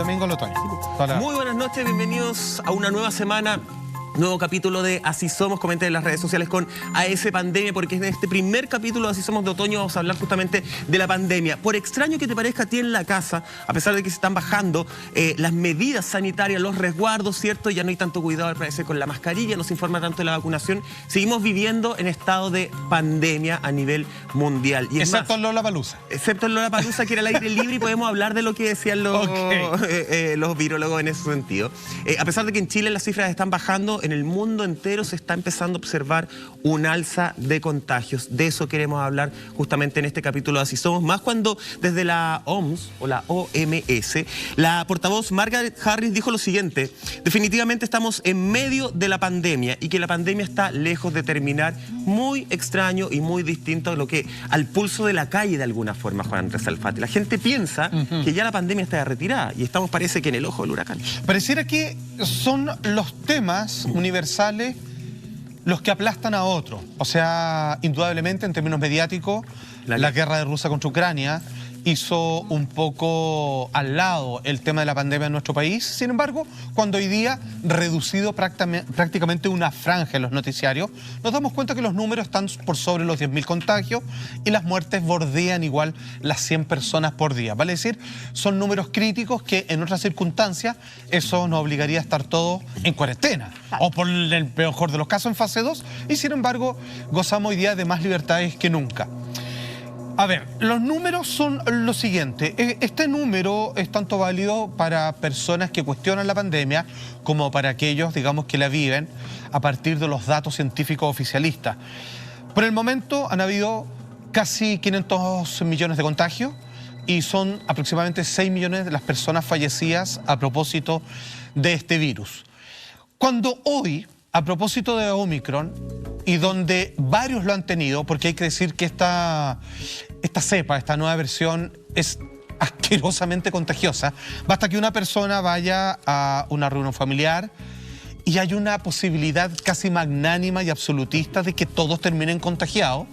Domingo el otoño. Muy buenas noches, bienvenidos a una nueva semana. Nuevo capítulo de Así Somos. Comenten en las redes sociales con AS Pandemia, porque en este primer capítulo de Así Somos de otoño vamos a hablar justamente de la pandemia. Por extraño que te parezca a ti en la casa, a pesar de que se están bajando las medidas sanitarias, los resguardos, ¿cierto? Ya no hay tanto cuidado, al parecer, con la mascarilla, no se informa tanto de la vacunación. Seguimos viviendo en estado de pandemia a nivel mundial. Y excepto en Lollapalooza. Excepto en Lollapalooza, que era el aire libre, y podemos hablar de lo que decían los virólogos en ese sentido. A pesar de que en Chile las cifras están bajando, en el mundo entero se está empezando a observar un alza de contagios. De eso queremos hablar justamente en este capítulo de Así Somos, más cuando desde la OMS o la OMS, la portavoz Margaret Harris dijo lo siguiente: definitivamente estamos en medio de la pandemia y que la pandemia está lejos de terminar. Muy extraño y muy distinto a lo que al pulso de la calle de alguna forma, Juan Andrés Alfate. La gente piensa que ya la pandemia está retirada y estamos, parece que en el ojo del huracán. Pareciera que son los temas universales los que aplastan a otros. O sea, indudablemente en términos mediáticos, la guerra de Rusia contra Ucrania hizo un poco al lado el tema de la pandemia en nuestro país. Sin embargo, cuando hoy día reducido prácticamente una franja en los noticiarios, nos damos cuenta que los números están por sobre los 10.000 contagios y las muertes bordean igual las 100 personas por día. Vale decir, son números críticos que en otras circunstancias eso nos obligaría a estar todos en cuarentena o por el peor de los casos en fase 2, y sin embargo gozamos hoy día de más libertades que nunca. A ver, los números son lo siguiente. Este número es tanto válido para personas que cuestionan la pandemia como para aquellos, digamos, que la viven a partir de los datos científicos oficialistas. Por el momento han habido casi 500 millones de contagios y son aproximadamente 6 millones de las personas fallecidas a propósito de este virus. Cuando hoy, a propósito de Omicron, y donde varios lo han tenido, porque hay que decir que esta cepa, esta nueva versión, es asquerosamente contagiosa. Basta que una persona vaya a una reunión familiar y hay una posibilidad casi magnánima y absolutista de que todos terminen contagiados,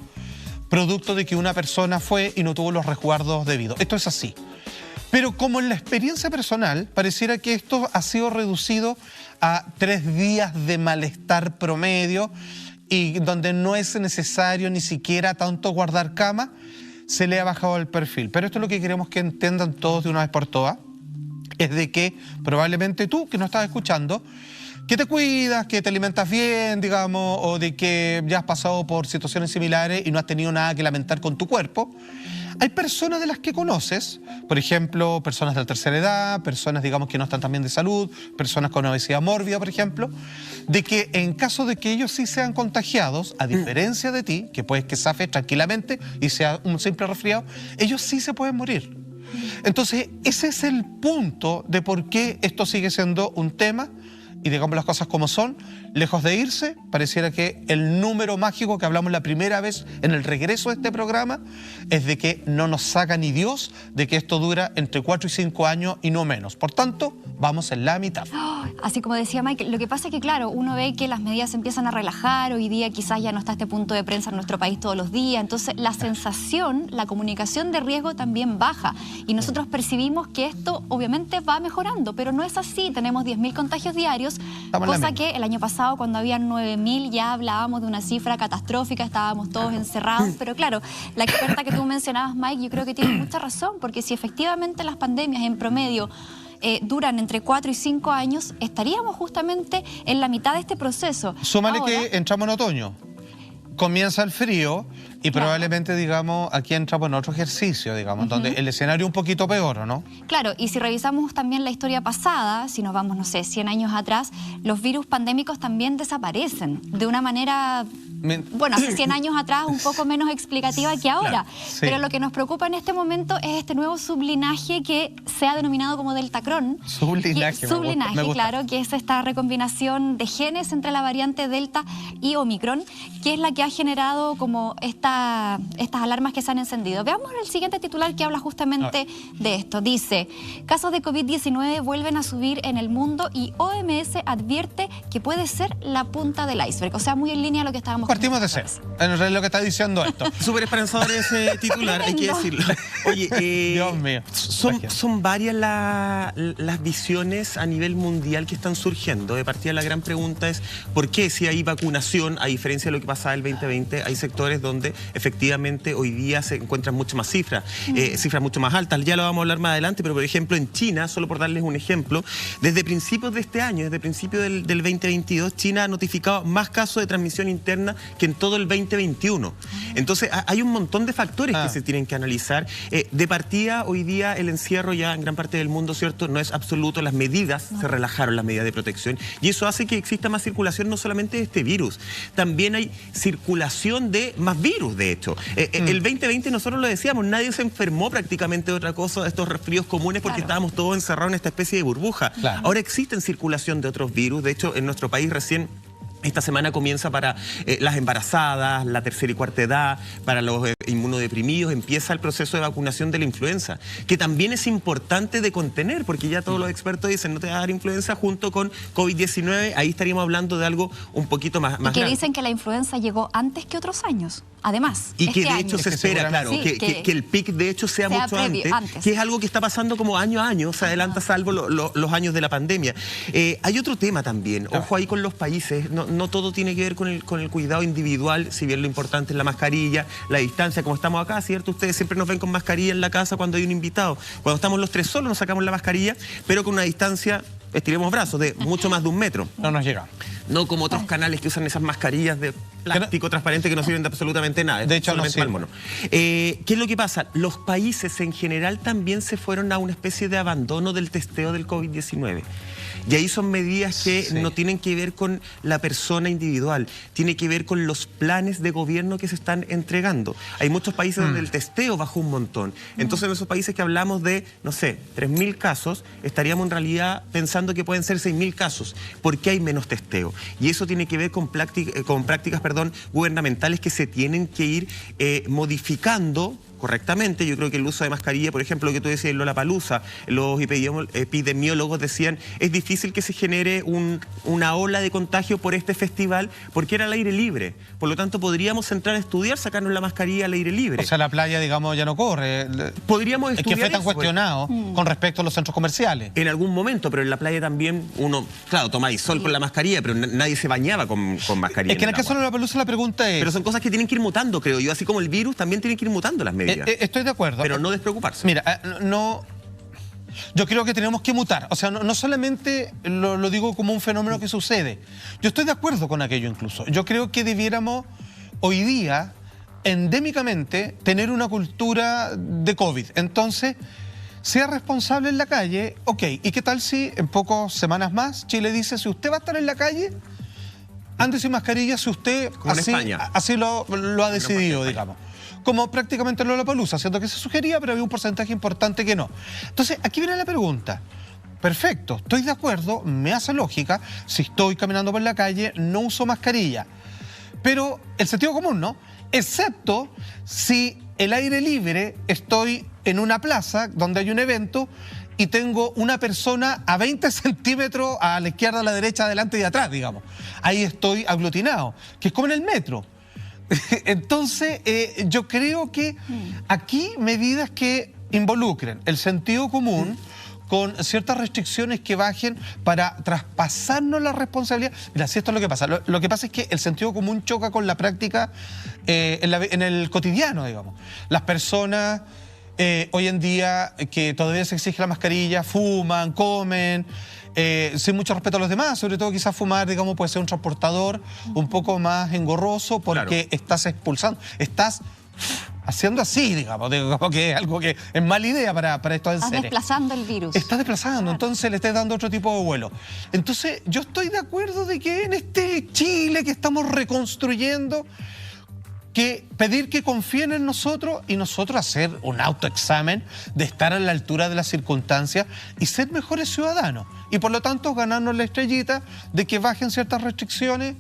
producto de que una persona fue y no tuvo los resguardos debidos. Esto es así. Pero como en la experiencia personal, pareciera que esto ha sido reducido a 3 días de malestar promedio, y donde no es necesario ni siquiera tanto guardar cama, se le ha bajado el perfil. Pero esto es lo que queremos que entiendan todos de una vez por todas, es de que probablemente tú, que nos estás escuchando, que te cuidas, que te alimentas bien, digamos, o de que ya has pasado por situaciones similares y no has tenido nada que lamentar con tu cuerpo, hay personas de las que conoces, por ejemplo, personas de la tercera edad, personas, digamos, que no están tan bien de salud, personas con obesidad mórbida, por ejemplo, de que en caso de que ellos sí sean contagiados, a diferencia de ti, que puedes que zafes tranquilamente y sea un simple resfriado, ellos sí se pueden morir. Entonces, ese es el punto de por qué esto sigue siendo un tema. Y digamos las cosas como son, lejos de irse, pareciera que el número mágico que hablamos la primera vez en el regreso de este programa es de que no nos saca ni Dios de que esto dura entre 4 y 5 años y no menos. Por tanto, vamos en la mitad. Así como decía Mike, lo que pasa es que, claro, uno ve que las medidas se empiezan a relajar. Hoy día quizás ya no está este punto de prensa en nuestro país todos los días. Entonces, la sensación, la comunicación de riesgo también baja. Y nosotros percibimos que esto obviamente va mejorando, pero no es así. Tenemos 10.000 contagios diarios, cosa que el año pasado, cuando habían 9.000, ya hablábamos de una cifra catastrófica, estábamos todos encerrados. Pero claro, la experta que tú mencionabas, Mike, yo creo que tiene mucha razón, porque si efectivamente las pandemias en promedio duran entre 4 y 5 años, estaríamos justamente en la mitad de este proceso. Súmale que entramos en otoño, comienza el frío y probablemente, digamos, aquí entramos en otro ejercicio, digamos, donde el escenario es un poquito peor, ¿o no? Claro, y si revisamos también la historia pasada, si nos vamos, no sé, 100 años atrás, los virus pandémicos también desaparecen de una manera, bueno, hace 100 años atrás un poco menos explicativa que ahora. Claro, sí. Pero lo que nos preocupa en este momento es este nuevo sublinaje que se ha denominado como Deltacron. Sublinaje, Sublinaje, me gusta. claro, que es esta recombinación de genes entre la variante Delta y Omicron, que es la que ha generado como estas alarmas que se han encendido. Veamos el siguiente titular que habla justamente de esto. Dice: casos de COVID-19 vuelven a subir en el mundo y OMS advierte que puede ser la punta del iceberg. O sea, muy en línea a lo que estábamos Partimos de cero. En realidad lo que está diciendo esto. Súper esperanzador ese titular, hay que decirlo. Oye, Dios mío. son varias las visiones a nivel mundial que están surgiendo. De partida la gran pregunta es ¿por qué si hay vacunación, a diferencia de lo que pasaba el 2020, hay sectores donde efectivamente hoy día se encuentran mucho más cifras mucho más altas? Ya lo vamos a hablar más adelante, pero por ejemplo en China, solo por darles un ejemplo, desde principios de este año, desde principios del 2022, China ha notificado más casos de transmisión interna que en todo el 2021. Entonces hay un montón de factores que se tienen que analizar. De partida, hoy día el encierro ya en gran parte del mundo, ¿cierto?, no es absoluto. Las medidas, se relajaron las medidas de protección y eso hace que exista más circulación no solamente de este virus, también hay circulación de más virus, de hecho. El 2020 nosotros lo decíamos, nadie se enfermó prácticamente de otra cosa, de estos resfríos comunes, porque estábamos todos encerrados en esta especie de burbuja. Ahora existen circulación de otros virus. De hecho, en nuestro país recién esta semana comienza para las embarazadas, la tercera y cuarta edad, para los inmunodeprimidos, empieza el proceso de vacunación de la influenza, que también es importante de contener, porque ya todos los expertos dicen no te va a dar influenza junto con COVID-19, ahí estaríamos hablando de algo un poquito más y que grave. Dicen que la influenza llegó antes que otros años, además. Y que de hecho se espera, claro, que el pic de hecho sea mucho antes, que es algo que está pasando como año a año, se adelanta salvo los años de la pandemia. Hay otro tema también, ojo ahí con los países, no todo tiene que ver con el cuidado individual, si bien lo importante es la mascarilla, la distancia, como estamos acá, ¿cierto? Ustedes siempre nos ven con mascarilla en la casa cuando hay un invitado. Cuando estamos los tres solos nos sacamos la mascarilla, pero con una distancia, estiremos brazos, de mucho más de 1 metro. No nos llega. No como otros canales que usan esas mascarillas de plástico transparente que no sirven de absolutamente nada. De hecho, no sirven. ¿Qué es lo que pasa? Los países en general también se fueron a una especie de abandono del testeo del COVID-19. Y ahí son medidas que no tienen que ver con la persona individual, tiene que ver con los planes de gobierno que se están entregando. Hay muchos países donde el testeo bajó un montón. Entonces en esos países que hablamos de, no sé, 3.000 casos, estaríamos en realidad pensando que pueden ser 6.000 casos, porque hay menos testeo. Y eso tiene que ver con prácticas gubernamentales que se tienen que ir modificando correctamente. Yo creo que el uso de mascarilla, por ejemplo, lo que tú decías en Lollapalooza, los epidemiólogos decían, es difícil que se genere una ola de contagio por este festival, porque era al aire libre. Por lo tanto, podríamos entrar a estudiar, sacarnos la mascarilla al aire libre. O sea, la playa, digamos, ya no corre. Podríamos estudiar. Es que fue tan cuestionado con respecto a los centros comerciales. En algún momento, pero en la playa también uno, claro, tomáis sol con la mascarilla, pero nadie se bañaba con mascarilla. Es que en el caso de Lollapalooza la pregunta es... Pero son cosas que tienen que ir mutando, creo yo, así como el virus también tienen que ir mutando las medidas. Estoy de acuerdo. Pero no despreocuparse. Mira, yo creo que tenemos que mutar. O sea, no solamente lo digo como un fenómeno que sucede. Yo estoy de acuerdo con aquello incluso. Yo creo que debiéramos hoy día, endémicamente, tener una cultura de COVID. Entonces, sea responsable en la calle, ok. ¿Y qué tal si en pocas semanas más Chile dice, si usted va a estar en la calle, ande sin mascarilla, si usted así lo ha decidido, digamos? Como prácticamente en Lollapalooza, siendo que se sugería, pero había un porcentaje importante que no. Entonces, aquí viene la pregunta. Perfecto, estoy de acuerdo, me hace lógica, si estoy caminando por la calle, no uso mascarilla. Pero el sentido común, ¿no? Excepto si el aire libre, estoy en una plaza donde hay un evento y tengo una persona a 20 centímetros a la izquierda, a la derecha, adelante y atrás, digamos. Ahí estoy aglutinado, que es como en el metro. Entonces, yo creo que aquí medidas que involucren el sentido común con ciertas restricciones que bajen para traspasarnos la responsabilidad. Mira, si esto es lo que pasa. Lo que pasa es que el sentido común choca con la práctica en el cotidiano, digamos. Las personas hoy en día que todavía se exige la mascarilla, fuman, comen, sin mucho respeto a los demás, sobre todo quizás fumar, digamos, puede ser un transportador un poco más engorroso porque estás expulsando, estás haciendo así, digamos que es algo que es mala idea para estos enseres. Estás desplazando el virus. Estás desplazando, entonces le estás dando otro tipo de vuelo. Entonces yo estoy de acuerdo de que en este Chile que estamos reconstruyendo, que pedir que confíen en nosotros y nosotros hacer un autoexamen de estar a la altura de las circunstancias y ser mejores ciudadanos. Y por lo tanto ganarnos la estrellita de que bajen ciertas restricciones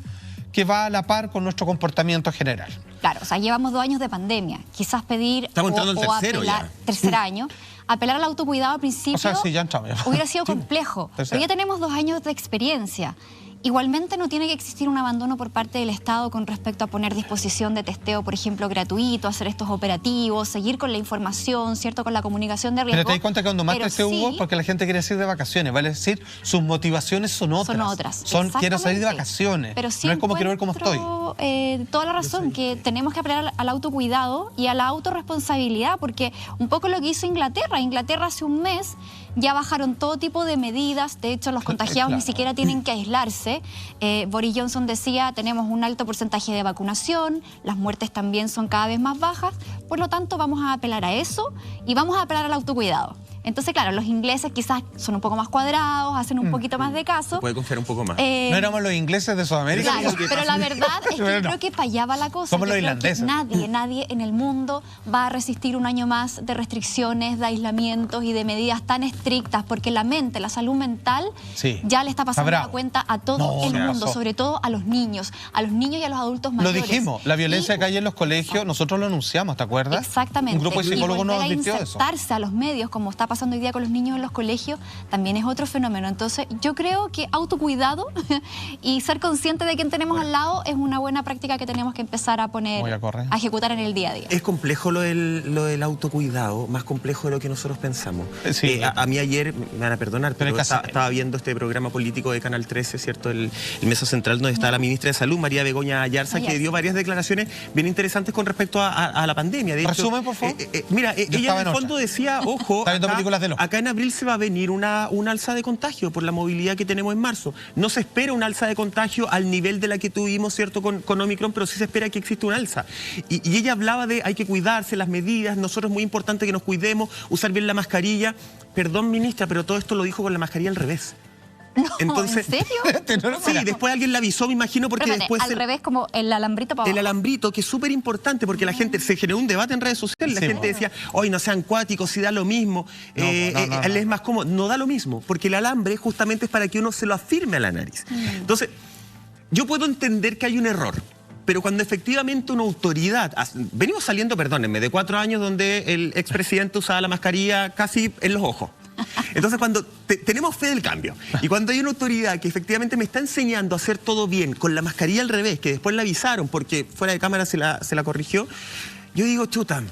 que va a la par con nuestro comportamiento general. Claro, o sea, llevamos 2 años de pandemia. Quizás pedir Estamos entrando al tercero apelar, ya. Tercer año, apelar al autocuidado al principio O sea, sí, ya entramos. hubiera sido complejo. Pero ya tenemos 2 años de experiencia. Igualmente no tiene que existir un abandono por parte del Estado con respecto a poner disposición de testeo, por ejemplo, gratuito, hacer estos operativos, seguir con la información, ¿cierto? Con la comunicación de riesgo. Pero te das cuenta que cuando más testeo hubo, porque la gente quiere ir de vacaciones, vale decir, sus motivaciones son otras. Son otras. Quiero salir de vacaciones. Pero sí, no es como quiero ver cómo estoy. Toda la razón, que tenemos que apelar al autocuidado y a la autorresponsabilidad, porque un poco lo que hizo Inglaterra. Inglaterra hace un mes ya bajaron todo tipo de medidas, de hecho los contagiados ni siquiera tienen que aislarse. Boris Johnson decía, tenemos un alto porcentaje de vacunación, las muertes también son cada vez más bajas, por lo tanto vamos a apelar a eso y vamos a apelar al autocuidado. Entonces, claro, los ingleses quizás son un poco más cuadrados, hacen un poquito más de caso. Se puede confiar un poco más. ¿No éramos los ingleses de Sudamérica? Claro, pero la verdad es que yo creo que para allá va la cosa. Somos los creo que irlandeses. nadie en el mundo va a resistir un año más de restricciones, de aislamientos y de medidas tan estrictas, porque la mente, la salud mental, ya le está pasando la cuenta a todo el mundo, sobre todo a los niños y a los adultos mayores. Lo dijimos, la violencia que hay en los colegios, nosotros lo anunciamos, ¿te acuerdas? Exactamente. Un grupo de psicólogos nos advirtió eso. Insertarse a los medios, como está pasando hoy día con los niños en los colegios, también es otro fenómeno. Entonces, yo creo que autocuidado y ser consciente de quién tenemos al lado es una buena práctica que tenemos que empezar a poner, a ejecutar en el día a día. Es complejo lo del autocuidado, más complejo de lo que nosotros pensamos. Sí. A mí ayer, me van a perdonar, pero estaba viendo este programa político de Canal 13, ¿cierto? El Mesa Central, donde está la ministra de Salud, María Begoña Ayarza, que dio varias declaraciones bien interesantes con respecto a la pandemia. De hecho, resumen, por favor. Mira, ella en el fondo decía, ojo, acá en abril se va a venir una alza de contagio por la movilidad que tenemos en marzo. No se espera una alza de contagio al nivel de la que tuvimos, ¿cierto?, con Omicron, pero sí se espera que exista una alza. Y ella hablaba de hay que cuidarse, las medidas, nosotros es muy importante que nos cuidemos, usar bien la mascarilla. Perdón, ministra, pero todo esto lo dijo con la mascarilla al revés. No, entonces, ¿en serio? Sí, después alguien la avisó, me imagino, porque después... al revés, como el alambrito para abajo. El alambrito, que es súper importante, porque la gente, se generó un debate en redes sociales, la gente decía, hoy no sean cuáticos, si da lo mismo, es más cómodo. No da lo mismo, porque el alambre justamente es para que uno se lo afirme a la nariz. Entonces, yo puedo entender que hay un error, pero cuando efectivamente una autoridad... Venimos saliendo, perdónenme, de 4 años donde el expresidente usaba la mascarilla casi en los ojos. Entonces, cuando tenemos fe del cambio y cuando hay una autoridad que efectivamente me está enseñando a hacer todo bien con la mascarilla al revés, que después la avisaron porque fuera de cámara se la corrigió, yo digo, chuta,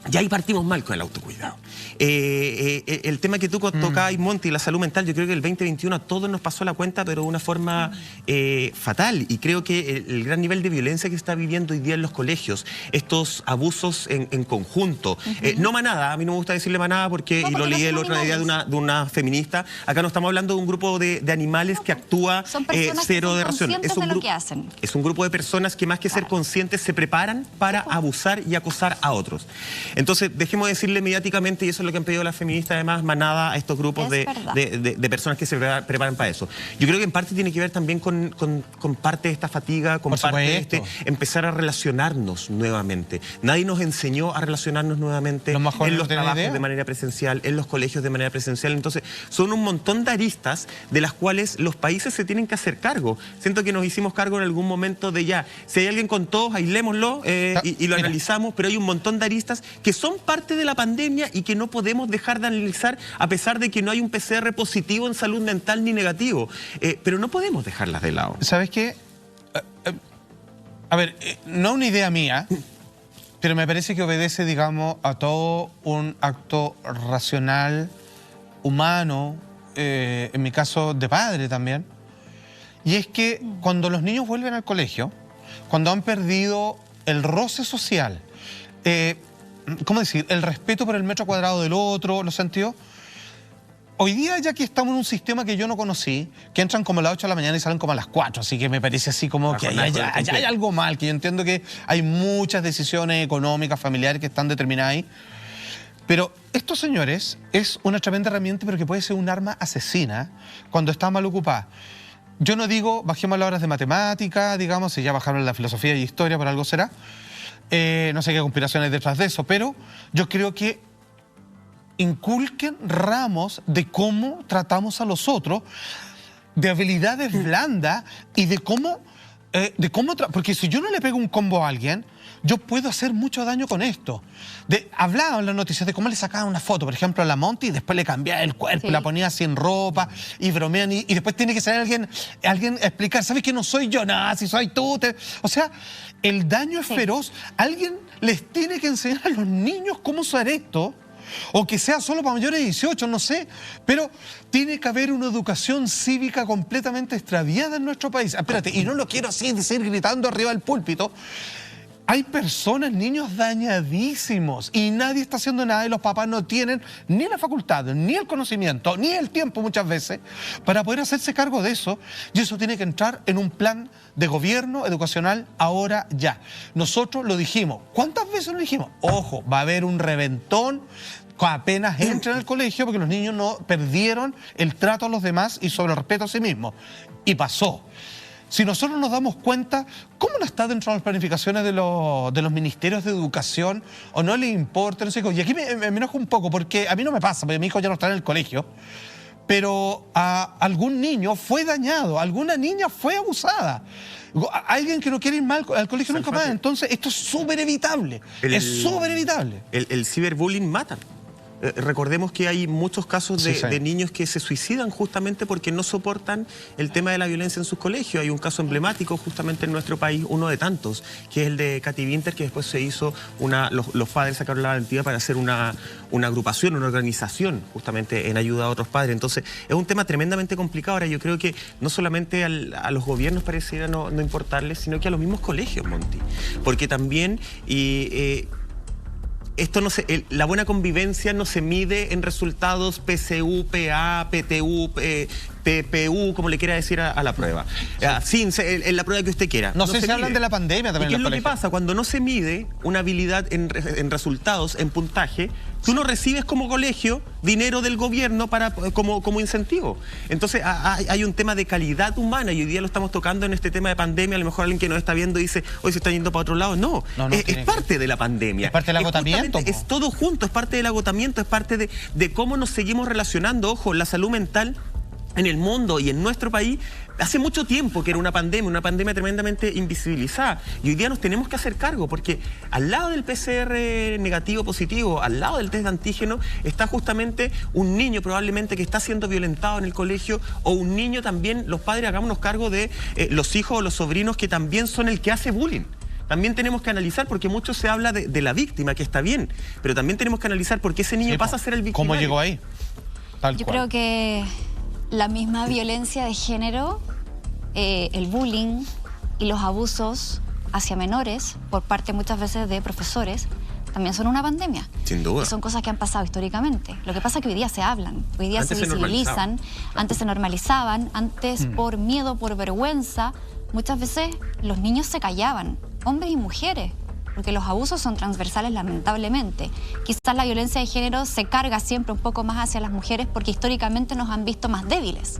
ya ahí partimos mal con el autocuidado. El tema que tú tocabas, Monty, la salud mental, yo creo que el 2021 a todos nos pasó la cuenta, pero de una forma fatal. Y creo que el gran nivel de violencia que se está viviendo hoy día en los colegios, estos abusos en conjunto, no manada, a mí no me gusta decirle manada porque, y lo leí el otro día de una feminista, acá no estamos hablando de un grupo de animales que actúa cero de ración. Es un grupo de personas que más que ser conscientes se preparan para abusar y acosar a otros. Entonces, dejemos de decirle mediáticamente, y eso es lo que han pedido las feministas, además, manada a estos grupos de personas que se preparan para eso. Yo creo que en parte tiene que ver también con parte de esta fatiga, con parte de empezar a relacionarnos nuevamente. Nadie nos enseñó a relacionarnos nuevamente en los trabajos de manera presencial, en los colegios de manera presencial. Entonces, son un montón de aristas de las cuales los países se tienen que hacer cargo. Siento que nos hicimos cargo en algún momento de ya, si hay alguien con tos, aislémoslo y lo analizamos, pero hay un montón de aristas que son parte de la pandemia y que no podemos dejar de analizar a pesar de que no hay un PCR positivo en salud mental ni negativo. Pero no podemos dejarlas de lado. ¿Sabes qué? A ver, no una idea mía, pero me parece que obedece, digamos, a todo un acto racional, humano, en mi caso de padre también. Y es que cuando los niños vuelven al colegio, cuando han perdido el roce social, ¿cómo decir? El respeto por el metro cuadrado del otro, ¿lo sentido? Hoy día, ya que estamos en un sistema que yo no conocí, que entran como a las 8 de la mañana y salen como a las 4, así que me parece así como que hay algo mal, que yo entiendo que hay muchas decisiones económicas, familiares que están determinadas ahí. Pero estos señores es una tremenda herramienta, pero que puede ser un arma asesina cuando está mal ocupada. Yo no digo, bajemos las horas de matemática, digamos, si ya bajaron la filosofía y historia, por algo será. No sé qué conspiraciones detrás de eso, pero yo creo que inculquen ramos de cómo tratamos a los otros, de habilidades blandas y de cómo de cómo... Porque si yo no le pego un combo a alguien, yo puedo hacer mucho daño con esto. Hablaban en las noticias de cómo le sacaban una foto, por ejemplo, a la Monty, y después le cambiaba el cuerpo, la ponía así en ropa, y bromean, y después tiene que salir alguien a explicar, ¿sabes que no soy yo? Nada, si soy tú. O sea, el daño es feroz. Alguien les tiene que enseñar a los niños cómo usar esto, o que sea solo para mayores de 18, no sé, pero tiene que haber una educación cívica completamente extraviada en nuestro país. Espérate, y no lo quiero así decir gritando arriba del púlpito. Hay personas, niños dañadísimos, y nadie está haciendo nada, y los papás no tienen ni la facultad, ni el conocimiento, ni el tiempo muchas veces para poder hacerse cargo de eso, y eso tiene que entrar en un plan de gobierno educacional ahora ya. Nosotros lo dijimos. ¿Cuántas veces lo dijimos? Ojo, va a haber un reventón apenas entren al colegio, porque los niños no perdieron el trato a los demás y sobre el respeto a sí mismos. Y pasó. Si nosotros nos damos cuenta, ¿cómo no está dentro de las planificaciones de los ministerios de educación? ¿O no le importa? No sé, y aquí me enojo un poco, porque a mí no me pasa, porque mi hijo ya no está en el colegio, pero algún niño fue dañado, alguna niña fue abusada. Alguien que no quiere ir mal al colegio nunca más. Entonces, esto es súper evitable. Es súper evitable. El ciberbullying mata. Recordemos que hay muchos casos de niños que se suicidan justamente porque no soportan el tema de la violencia en sus colegios. Hay un caso emblemático justamente en nuestro país, uno de tantos, que es el de Katy Winter, que después se hizo los padres sacaron la valentía para hacer una agrupación, una organización justamente en ayuda a otros padres. Entonces es un tema tremendamente complicado. Ahora yo creo que no solamente a los gobiernos pareciera no importarles, sino que a los mismos colegios, Monty. Porque también... esto la buena convivencia no se mide en resultados PCU, PA, PTU, PPU, como le quiera decir a la prueba. En la prueba que usted quiera. No sé si hablan de la pandemia también. ¿Y qué es lo que pasa? Cuando no se mide una habilidad en resultados, en puntaje, tú no recibes como colegio dinero del gobierno como incentivo. Entonces hay un tema de calidad humana, y hoy día lo estamos tocando en este tema de pandemia. A lo mejor alguien que nos está viendo dice, hoy se está yendo para otro lado. No, es parte de la pandemia. Es parte del agotamiento. Es todo junto, es parte del agotamiento, es parte de cómo nos seguimos relacionando. Ojo, la salud mental en el mundo y en nuestro país hace mucho tiempo que era una pandemia tremendamente invisibilizada, y hoy día nos tenemos que hacer cargo, porque al lado del PCR negativo positivo, al lado del test de antígeno, está justamente un niño probablemente que está siendo violentado en el colegio, o un niño también. Los padres hagámonos cargo de los hijos o los sobrinos que también son el que hace bullying. También tenemos que analizar, porque mucho se habla de la víctima, que está bien, pero también tenemos que analizar por qué ese niño pasa a ser el victimario. ¿Cómo llegó ahí? Yo creo que la misma violencia de género, el bullying y los abusos hacia menores por parte muchas veces de profesores también son una pandemia. Sin duda. Y son cosas que han pasado históricamente. Lo que pasa es que hoy día se hablan, hoy día antes se visibilizan, antes se normalizaban, antes por miedo, por vergüenza, muchas veces los niños se callaban, hombres y mujeres, porque los abusos son transversales, lamentablemente. Quizás la violencia de género se carga siempre un poco más hacia las mujeres porque históricamente nos han visto más débiles.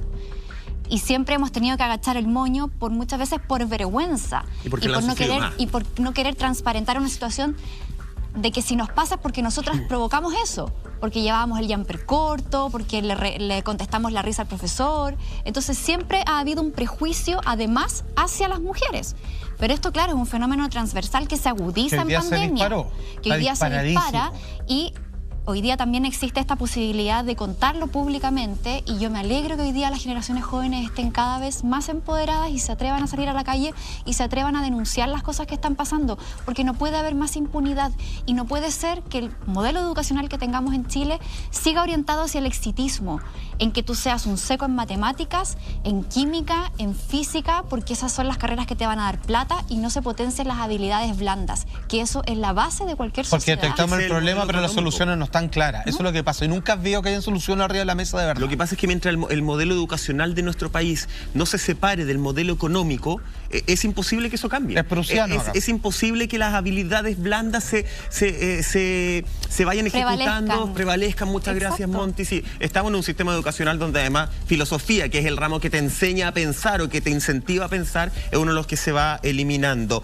Y siempre hemos tenido que agachar el moño muchas veces por vergüenza y por no querer transparentar una situación de que si nos pasa es porque nosotras provocamos eso, porque llevábamos el jumper corto, porque le contestamos la risa al profesor. Entonces siempre ha habido un prejuicio además hacia las mujeres. Pero esto, claro, es un fenómeno transversal que se agudiza en pandemia, que hoy día se dispara, y hoy día también existe esta posibilidad de contarlo públicamente, y yo me alegro que hoy día las generaciones jóvenes estén cada vez más empoderadas y se atrevan a salir a la calle y se atrevan a denunciar las cosas que están pasando, porque no puede haber más impunidad y no puede ser que el modelo educacional que tengamos en Chile siga orientado hacia el exitismo, en que tú seas un seco en matemáticas, en química, en física, porque esas son las carreras que te van a dar plata, y no se potencien las habilidades blandas, que eso es la base de cualquier sociedad. Porque detectamos el problema, pero las soluciones no están claras. Eso es lo que pasa. Y nunca veo que hayan soluciones arriba de la mesa de verdad. Lo que pasa es que mientras el modelo educacional de nuestro país no se separe del modelo económico, es imposible que eso cambie. Es prusiano. Es imposible que las habilidades blandas se vayan ejecutando, prevalezcan. Muchas gracias, Monty. Sí, estamos en un sistema educacional donde además filosofía, que es el ramo que te enseña a pensar o que te incentiva a pensar, es uno de los que se va eliminando.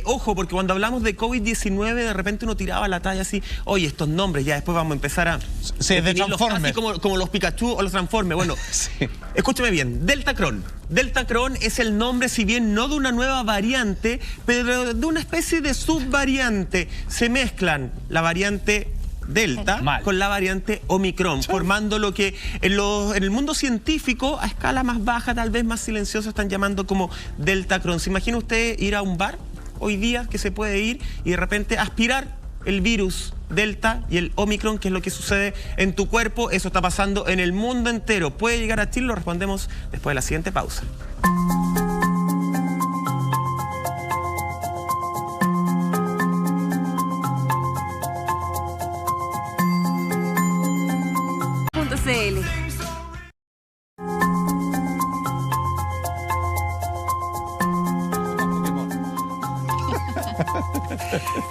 Ojo, porque cuando hablamos de COVID-19, de repente uno tiraba la talla así, oye, estos nombres, ya después vamos a empezar a definirlos casi como los Pikachu o los Transformers. Bueno, sí. Escúchame bien, Deltacron. Deltacron es el nombre, si bien no de una nueva variante, pero de una especie de subvariante. Se mezclan la variante Delta con la variante Omicron, formando lo que en el mundo científico, a escala más baja, tal vez más silenciosa, están llamando como Deltacron. ¿Se imagina usted ir a un bar hoy día que se puede ir y de repente aspirar el virus Delta y el Omicron, que es lo que sucede en tu cuerpo? Eso está pasando en el mundo entero. ¿Puede llegar a Chile? Lo respondemos después de la siguiente pausa.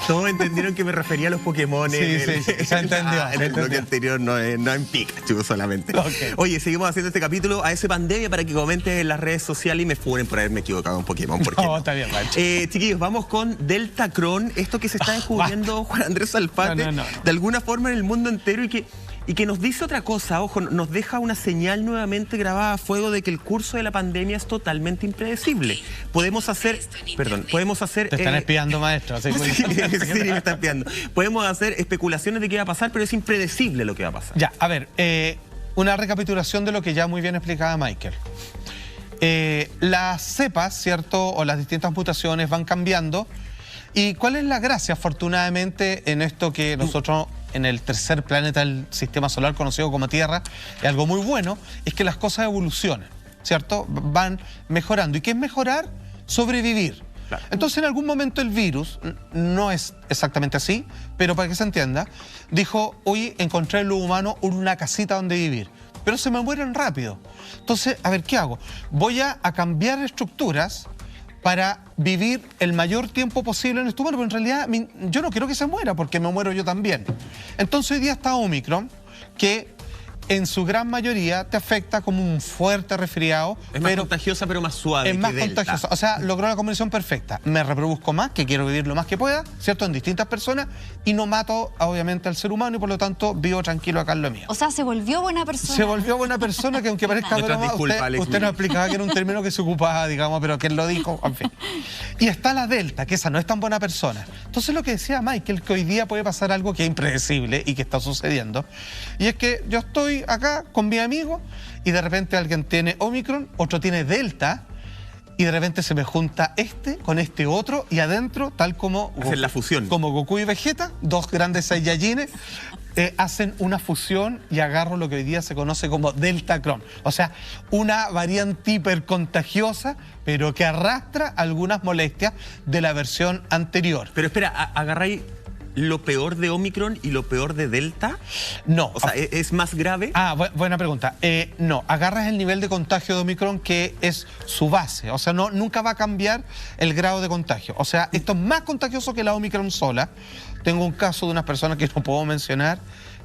Todos entendieron que me refería a los Pokémon. Sí, se entendió. En el bloque anterior, no en Pikachu solamente. Okay. Oye, seguimos haciendo este capítulo a ese pandemia para que comenten en las redes sociales y me funen por haberme equivocado en Pokémon. No, está bien, Mancho. Chiquillos, vamos con Deltacron, esto que se está descubriendo Juan Andrés Alfate, de alguna forma en el mundo entero y que nos dice otra cosa. Ojo, nos deja una señal nuevamente grabada a fuego de que el curso de la pandemia es totalmente impredecible. Podemos hacer... Te están espiando, maestro. Sí, me están espiando. Podemos hacer especulaciones de qué va a pasar, pero es impredecible lo que va a pasar. Ya, a ver, una recapitulación de lo que ya muy bien explicaba Michael. Las cepas, ¿cierto? O las distintas mutaciones van cambiando. ¿Y cuál es la gracia, afortunadamente, en esto que nosotros, en el tercer planeta del sistema solar conocido como Tierra, es algo muy bueno, es que las cosas evolucionan, ¿cierto? Van mejorando. ¿Y qué es mejorar? Sobrevivir. Claro. Entonces, en algún momento el virus, no es exactamente así, pero para que se entienda, dijo, hoy encontré en lo humano una casita donde vivir, pero se me mueren rápido. Entonces, a ver, ¿qué hago? Voy a cambiar estructuras para vivir el mayor tiempo posible en este humano, pero en realidad yo no quiero que se muera porque me muero yo también. Entonces hoy día está Omicron, que en su gran mayoría te afecta como un fuerte resfriado. Es más contagiosa pero más suave. Es más contagiosa, o sea, logró la combinación perfecta. Me reproduzco más, que quiero vivir lo más que pueda, ¿cierto? En distintas personas, y no mato obviamente al ser humano y por lo tanto vivo tranquilo acá en lo mío. O sea, se volvió buena persona. Se volvió buena persona, que aunque parezca broma, usted nos explicaba que era un término que se ocupaba, digamos, pero ¿quién lo dijo? En fin. Y está la Delta, que esa no es tan buena persona. Entonces lo que decía Michael, que hoy día puede pasar algo que es impredecible y que está sucediendo, y es que yo estoy acá con mi amigo y de repente alguien tiene Omicron, otro tiene Delta, y de repente se me junta este con este otro y adentro, tal como hacen la fusión. Como Goku y Vegeta, dos grandes Saiyajines, hacen una fusión y agarro lo que hoy día se conoce como Deltacron. O sea, una variante hipercontagiosa, pero que arrastra algunas molestias de la versión anterior. Pero espera, agarráis lo peor de Omicron y lo peor de Delta. No. O sea, ¿es más grave? Buena pregunta. No, agarras el nivel de contagio de Omicron, que es su base. O sea, nunca va a cambiar el grado de contagio. O sea, esto es más contagioso que la Omicron sola. Tengo un caso de una persona que no puedo mencionar,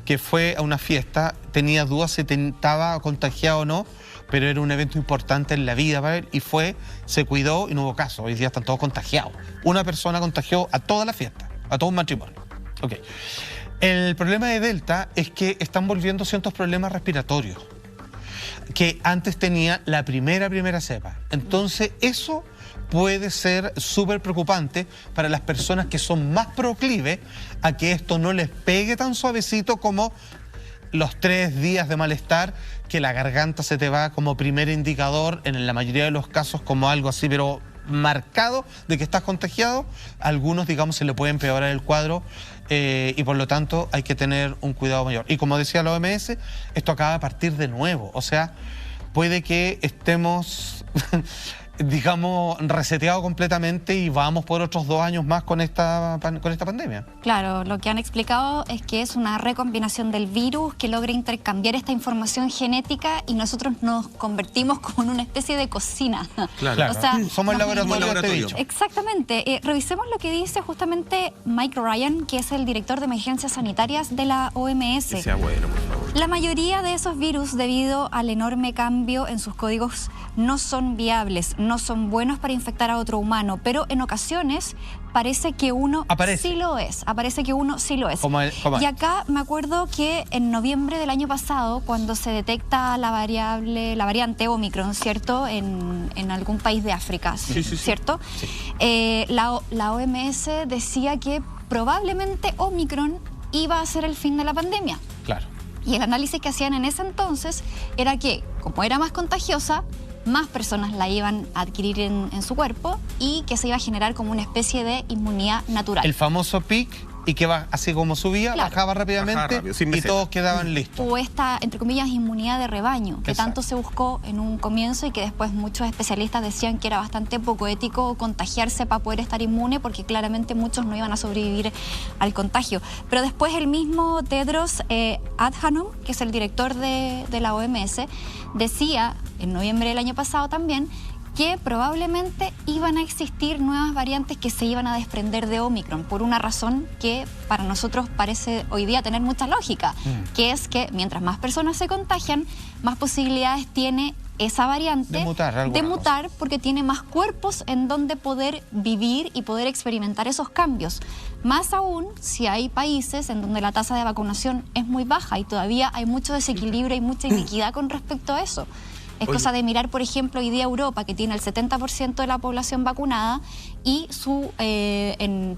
que fue a una fiesta, tenía dudas si estaba contagiado o no, pero era un evento importante en la vida para él, y fue, se cuidó y no hubo caso. Hoy día están todos contagiados. Una persona contagió a toda la fiesta, a todo un matrimonio. Ok. El problema de Delta es que están volviendo ciertos problemas respiratorios que antes tenía la primera cepa. Entonces eso puede ser súper preocupante para las personas que son más proclives a que esto no les pegue tan suavecito como los 3 días de malestar, que la garganta se te va como primer indicador, en la mayoría de los casos como algo así, pero marcado de que estás contagiado. Algunos, digamos, se le puede empeorar el cuadro y por lo tanto hay que tener un cuidado mayor. Y como decía la OMS, esto acaba de partir de nuevo. O sea, puede que estemos digamos, reseteado completamente y vamos por otros 2 años más con esta pandemia. Claro, lo que han explicado es que es una recombinación del virus que logra intercambiar esta información genética y nosotros nos convertimos como en una especie de cocina. Claro. O sea, somos el laboratorio de este bicho. Exactamente. Revisemos lo que dice justamente Mike Ryan, que es el director de emergencias sanitarias de la OMS. Que sea bueno, por favor. La mayoría de esos virus, debido al enorme cambio en sus códigos, no son viables. no son buenos para infectar a otro humano, pero en ocasiones parece que uno sí lo es. Aparece que uno sí lo es. Y acá me acuerdo que en noviembre del año pasado, cuando se detecta la variante Omicron, ¿cierto? En algún país de África, ¿cierto? Sí. La OMS decía que probablemente Omicron iba a ser el fin de la pandemia. Claro. Y el análisis que hacían en ese entonces era que, como era más contagiosa, más personas la iban a adquirir en su cuerpo y que se iba a generar como una especie de inmunidad natural. El famoso pic, y que va así como subía, bajaba rápidamente y todos quedaban listos. O esta, entre comillas, inmunidad de rebaño, que tanto se buscó en un comienzo y que después muchos especialistas decían que era bastante poco ético contagiarse para poder estar inmune, porque claramente muchos no iban a sobrevivir al contagio. Pero después el mismo Tedros Adhanom, que es el director de la OMS, decía en noviembre del año pasado también que probablemente iban a existir nuevas variantes que se iban a desprender de Omicron, por una razón que para nosotros parece hoy día tener mucha lógica, que es que mientras más personas se contagian, más posibilidades tiene esa variante de mutar porque tiene más cuerpos en donde poder vivir y poder experimentar esos cambios. Más aún si hay países en donde la tasa de vacunación es muy baja y todavía hay mucho desequilibrio y mucha inequidad con respecto a eso. Es cosa de mirar, por ejemplo, hoy día Europa, que tiene el 70% de la población vacunada, y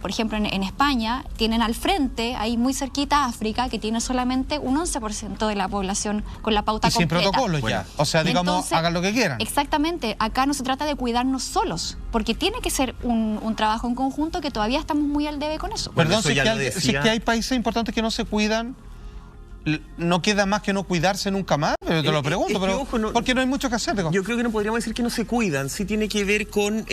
por ejemplo, en España, tienen al frente, ahí muy cerquita, África, que tiene solamente un 11% de la población con la pauta completa. Y sin protocolos ya. O sea, digamos, entonces, hagan lo que quieran. Exactamente. Acá no se trata de cuidarnos solos, porque tiene que ser un trabajo en conjunto que todavía estamos muy al debe con eso. Perdón, si es que hay países importantes que no se cuidan, no queda más que no cuidarse nunca más, pero te lo pregunto, pero ojo, porque no hay mucho que hacer. Yo creo que no podríamos decir que no se cuidan, sí tiene que ver con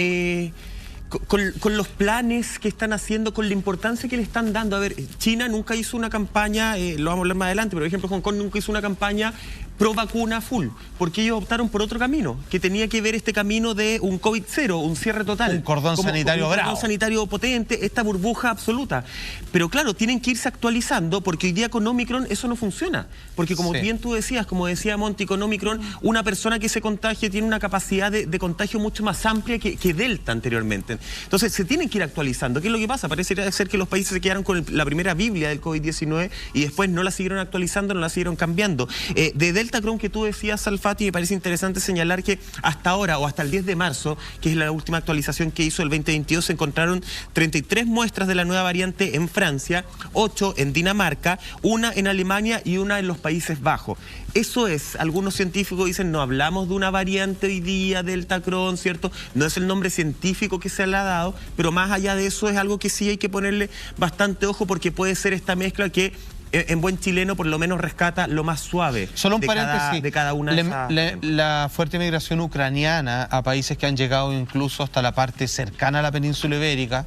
los planes que están haciendo, con la importancia que le están dando. A ver, China nunca hizo una campaña, lo vamos a hablar más adelante, pero por ejemplo Hong Kong nunca hizo una campaña pro vacuna full, porque ellos optaron por otro camino, que tenía que ver este camino de un COVID-0, un cierre total. Un cordón sanitario bravo. Un cordón sanitario potente, esta burbuja absoluta. Pero claro, tienen que irse actualizando, porque hoy día con Omicron eso no funciona. Porque como bien tú decías, como decía Monty, con Omicron, una persona que se contagie tiene una capacidad de contagio mucho más amplia que Delta anteriormente. Entonces se tienen que ir actualizando. ¿Qué es lo que pasa? Parece ser que los países se quedaron con la primera Biblia del COVID-19 y después no la siguieron actualizando, no la siguieron cambiando. De Delta Cron que tú decías, Salfati, me parece interesante señalar que hasta ahora, o hasta el 10 de marzo, que es la última actualización que hizo el 2022, se encontraron 33 muestras de la nueva variante en Francia, 8 en Dinamarca, 1 en Alemania y 1 en los Países Bajos. Eso es, algunos científicos dicen, no hablamos de una variante hoy día, Delta Cron, ¿cierto? No es el nombre científico que se le ha dado, pero más allá de eso es algo que sí hay que ponerle bastante ojo, porque puede ser esta mezcla que en buen chileno por lo menos rescata lo más suave. Solo un paréntesis. De cada una de esas. La fuerte migración ucraniana a países que han llegado incluso hasta la parte cercana a la península ibérica,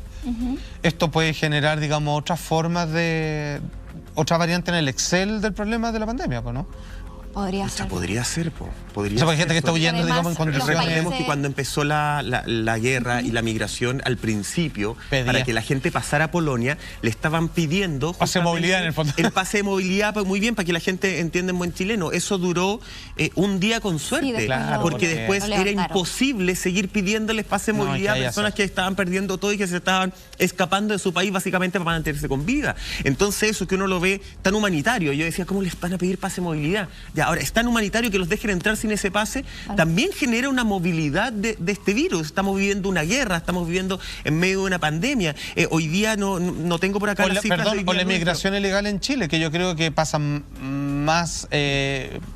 esto puede generar, digamos, otras formas de... otra variante en el Excel del problema de la pandemia, ¿no? Podría ser. Podría ser, podría hay gente que está huyendo, además, digamos, en condiciones... Recordemos que cuando empezó la guerra y la migración, al principio, para que la gente pasara a Polonia, le estaban pidiendo... Pase de movilidad, en el fondo. El pase de movilidad, muy bien, para que la gente entienda en buen chileno. Eso duró un día con suerte, porque después era imposible seguir pidiéndoles pase de movilidad a personas que estaban perdiendo todo y que se estaban escapando de su país básicamente para mantenerse con vida. Entonces eso que uno lo ve tan humanitario. Yo decía, ¿cómo les van a pedir pase de movilidad? Ya, ahora, es tan humanitario que los dejen entrar sin ese pase, también genera una movilidad de este virus. Estamos viviendo una guerra, estamos viviendo en medio de una pandemia. Hoy día no tengo por acá las cifras. Perdón, o la inmigración ilegal en Chile, que yo creo que pasan más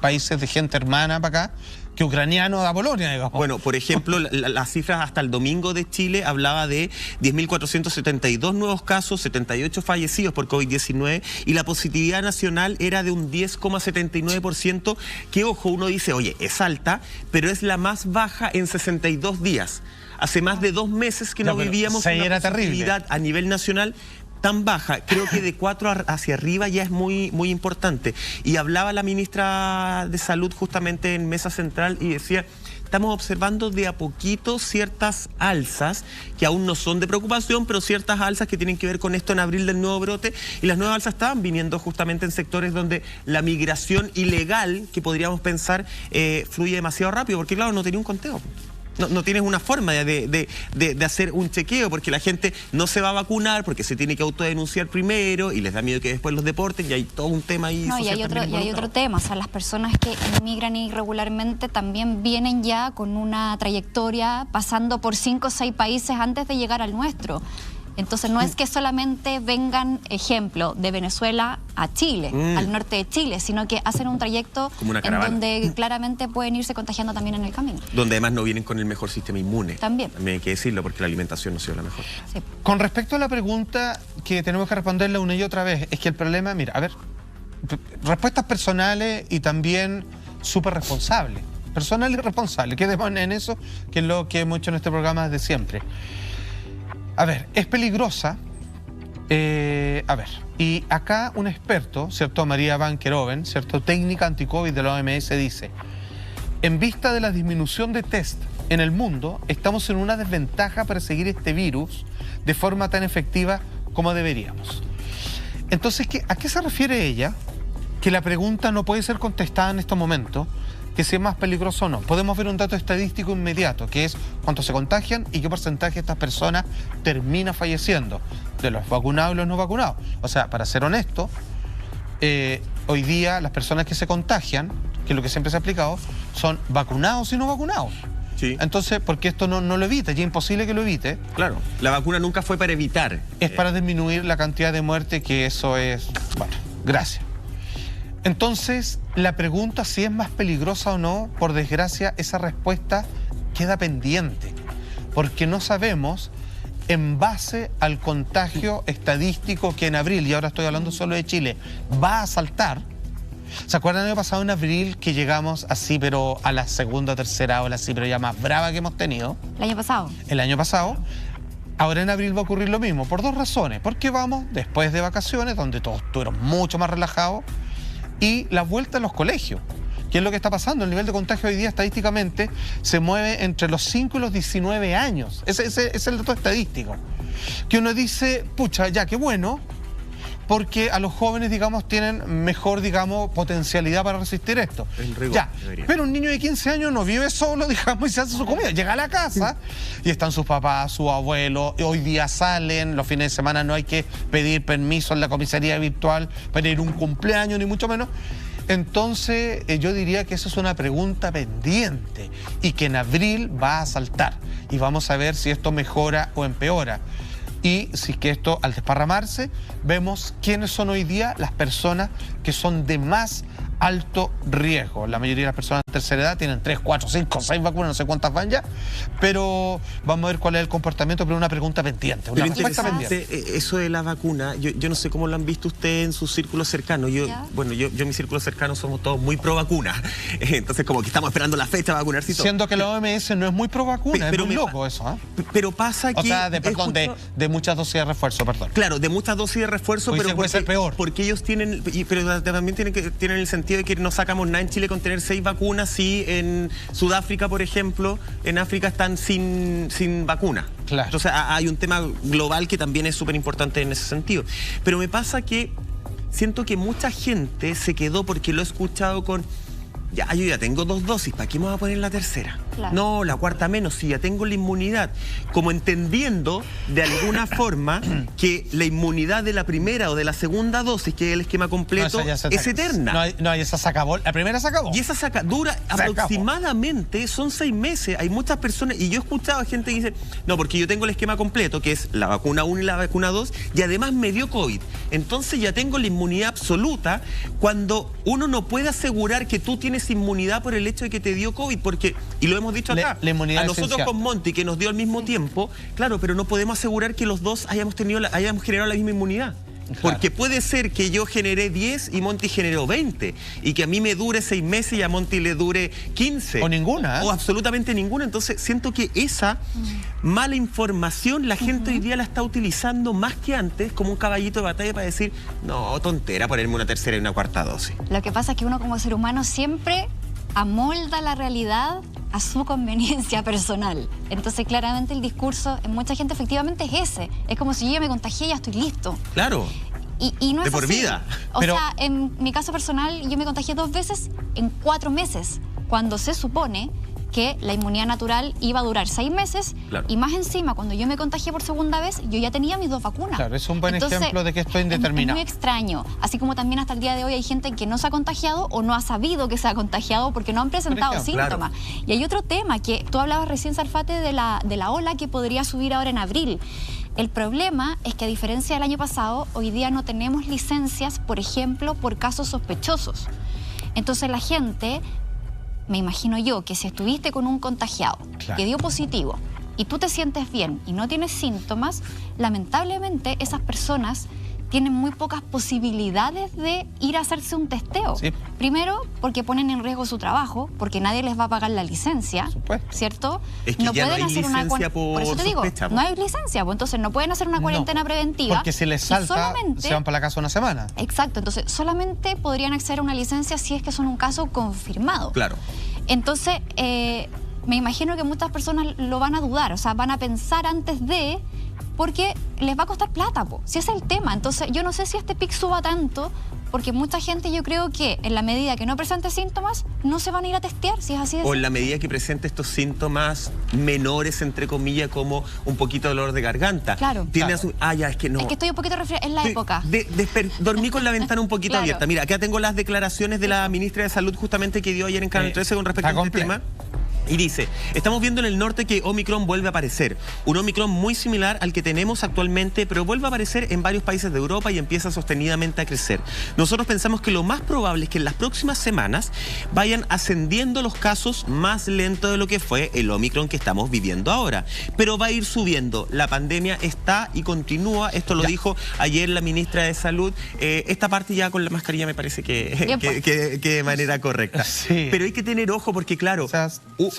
países de gente hermana para acá que ucranianos a Polonia, digamos. Bueno, por ejemplo, las cifras hasta el domingo de Chile hablaba de 10.472 nuevos casos, 78 fallecidos por COVID-19 y la positividad nacional era de un 10,79%, que, ojo, uno dice, oye, es alta, pero es la más baja en 62 días. Hace más de 2 meses que no vivíamos una positividad a nivel nacional tan baja. Creo que de 4 hacia arriba ya es muy, muy importante. Y hablaba la ministra de Salud justamente en Mesa Central y decía, estamos observando de a poquito ciertas alzas que aún no son de preocupación, pero ciertas alzas que tienen que ver con esto en abril del nuevo brote, y las nuevas alzas estaban viniendo justamente en sectores donde la migración ilegal, que podríamos pensar, fluye demasiado rápido, porque claro, no tenía un conteo. No tienes una forma de hacer un chequeo, porque la gente no se va a vacunar porque se tiene que autodenunciar primero y les da miedo que después los deporten, y hay todo un tema ahí. No, y hay otro tema, o sea, las personas que inmigran irregularmente también vienen ya con una trayectoria pasando por 5 o 6 países antes de llegar al nuestro. Entonces no es que solamente vengan, ejemplo, de Venezuela a Chile, al norte de Chile, sino que hacen un trayecto en donde claramente pueden irse contagiando también en el camino. Donde además no vienen con el mejor sistema inmune. También hay que decirlo, porque la alimentación no ha sido la mejor. Sí. Con respecto a la pregunta que tenemos que responderle una y otra vez, es que el problema, mira, a ver, respuestas personales y también súper responsables. Personal y responsable, quedemos en eso, que es lo que hemos hecho en este programa desde siempre. A ver, es peligrosa. Y acá un experto, ¿cierto? María Van Keroven, ¿cierto? Técnica anti-COVID de la OMS, dice: en vista de la disminución de test en el mundo, estamos en una desventaja para seguir este virus de forma tan efectiva como deberíamos. Entonces, ¿a qué se refiere ella? Que la pregunta no puede ser contestada en estos momentos, que si es más peligroso o no. Podemos ver un dato estadístico inmediato, que es cuántos se contagian y qué porcentaje de estas personas termina falleciendo, de los vacunados y los no vacunados. O sea, para ser honesto, hoy día las personas que se contagian, que es lo que siempre se ha aplicado, son vacunados y no vacunados. Sí. Entonces, porque esto no lo evita, ya es imposible que lo evite. Claro, la vacuna nunca fue para evitar. Es para disminuir la cantidad de muerte, que eso es... Bueno, gracias. Entonces, la pregunta si es más peligrosa o no, por desgracia, esa respuesta queda pendiente, porque no sabemos, en base al contagio estadístico que en abril, y ahora estoy hablando solo de Chile, va a saltar. ¿Se acuerdan el año pasado en abril que llegamos así, pero a la segunda o tercera ola, así, pero ya más brava que hemos tenido? ¿El año pasado? El año pasado. Ahora en abril va a ocurrir lo mismo, por 2 razones. Porque vamos después de vacaciones, donde todos estuvieron mucho más relajados, y la vuelta a los colegios. ¿Qué es lo que está pasando? El nivel de contagio hoy día estadísticamente se mueve entre los 5 y los 19 años. Ese es el dato estadístico. Que uno dice, pucha, ya, qué bueno, porque a los jóvenes, digamos, tienen mejor, digamos, potencialidad para resistir esto. Ya, pero un niño de 15 años no vive solo, digamos, y se hace su comida. Llega a la casa y están sus papás, sus abuelos, hoy día salen, los fines de semana no hay que pedir permiso en la comisaría virtual para ir a un cumpleaños, ni mucho menos. Entonces, yo diría que esa es una pregunta pendiente y que en abril va a saltar. Y vamos a ver si esto mejora o empeora. Y si es que esto, al desparramarse, vemos quiénes son hoy día las personas que son de más alto riesgo. La mayoría de las personas de tercera edad tienen 3, 4, 5, 6 vacunas, no sé cuántas van ya, pero vamos a ver cuál es el comportamiento, pero una pregunta pendiente. Una respuesta pendiente. Eso de la vacuna, yo no sé cómo lo han visto ustedes en su círculo cercano. Yo en mi círculo cercano somos todos muy pro vacuna. Entonces, como que estamos esperando la fecha de vacunarse y todo. Siendo que la OMS no es muy pro vacuna, pero es muy loco eso, ¿eh? Pero pasa que... O sea, de muchas dosis de refuerzo, perdón. Claro, de muchas dosis de refuerzo, pero puede ser peor. Porque ellos tienen, pero también tienen el sentido de que no sacamos nada en Chile con tener 6 vacunas y en Sudáfrica, por ejemplo, en África están sin vacuna. Claro. Entonces hay un tema global que también es súper importante en ese sentido. Pero me pasa que siento que mucha gente se quedó, porque lo he escuchado con... Ya, yo ya tengo 2 dosis, ¿para qué me voy a poner la tercera? Claro. No, la cuarta menos, si ya tengo la inmunidad. Como entendiendo de alguna forma que la inmunidad de la primera o de la segunda dosis, que es el esquema completo, es eterna. No, esa se acabó. La primera se acabó. Y esa dura aproximadamente, son 6 meses. Hay muchas personas, y yo he escuchado a gente que dice, no, porque yo tengo el esquema completo, que es la vacuna 1 y la vacuna 2, y además me dio COVID. Entonces ya tengo la inmunidad absoluta, cuando uno no puede asegurar que tú tienes inmunidad por el hecho de que te dio COVID, porque, y lo hemos dicho acá, la inmunidad a nosotros esencial. Con Monty, que nos dio al mismo tiempo, claro, pero no podemos asegurar que los dos hayamos generado la misma inmunidad. Claro. Porque puede ser que yo generé 10 y Monty generó 20, y que a mí me dure 6 meses y a Monty le dure 15. O ninguna. O absolutamente ninguna. Entonces siento que esa mala información la gente hoy día la está utilizando más que antes como un caballito de batalla para decir, no, tontera ponerme una tercera y una cuarta dosis. Lo que pasa es que uno como ser humano siempre amolda la realidad a su conveniencia personal. Entonces, claramente el discurso en mucha gente efectivamente es ese. Es como si yo ya me contagié y ya estoy listo. Claro. Y no es de por así. Vida. O sea, en mi caso personal, yo me contagié 2 veces en 4 meses, cuando se supone que la inmunidad natural iba a durar 6 meses y más encima, cuando yo me contagié por segunda vez, yo ya tenía mis 2 vacunas. Claro, es un buen ejemplo de que esto es indeterminado. Es muy extraño. Así como también hasta el día de hoy hay gente que no se ha contagiado o no ha sabido que se ha contagiado porque no han presentado síntomas. Y hay otro tema que tú hablabas recién, Salfate, de la ola que podría subir ahora en abril. El problema es que, a diferencia del año pasado, hoy día no tenemos licencias, por ejemplo, por casos sospechosos. Entonces la gente, me imagino yo, que si estuviste con un contagiado que dio positivo y tú te sientes bien y no tienes síntomas, lamentablemente esas personas tienen muy pocas posibilidades de ir a hacerse un testeo. Sí. Primero, porque ponen en riesgo su trabajo, porque nadie les va a pagar la licencia, ¿cierto? Es que no ya pueden no hay hacer licencia por eso te digo, sospecha, no hay licencia, pues entonces no pueden hacer una cuarentena preventiva. Porque si les salta, se van para la casa una semana. Exacto, entonces solamente podrían acceder a una licencia si es que son un caso confirmado. Claro. Entonces, me imagino que muchas personas lo van a dudar, o sea, van a pensar antes de... porque les va a costar plata, si ese es el tema. Entonces, yo no sé si este pic suba tanto, porque mucha gente, yo creo que en la medida que no presente síntomas, no se van a ir a testear, si es así de O en la medida que presente estos síntomas menores, entre comillas, como un poquito de dolor de garganta. Claro. Es que no. Es que estoy un poquito resfriada, es la época. Dormí con la ventana un poquito abierta. Mira, acá tengo las declaraciones de la ministra de Salud, justamente, que dio ayer en Canal 13 con respecto a este tema. Y dice, estamos viendo en el norte que Omicron vuelve a aparecer. Un Omicron muy similar al que tenemos actualmente, pero vuelve a aparecer en varios países de Europa y empieza sostenidamente a crecer. Nosotros pensamos que lo más probable es que en las próximas semanas vayan ascendiendo los casos más lento de lo que fue el Omicron que estamos viviendo ahora. Pero va a ir subiendo. La pandemia está y continúa. Esto lo dijo ayer la ministra de Salud. Esta parte ya con la mascarilla me parece que de manera correcta. Sí. Pero hay que tener ojo porque, claro...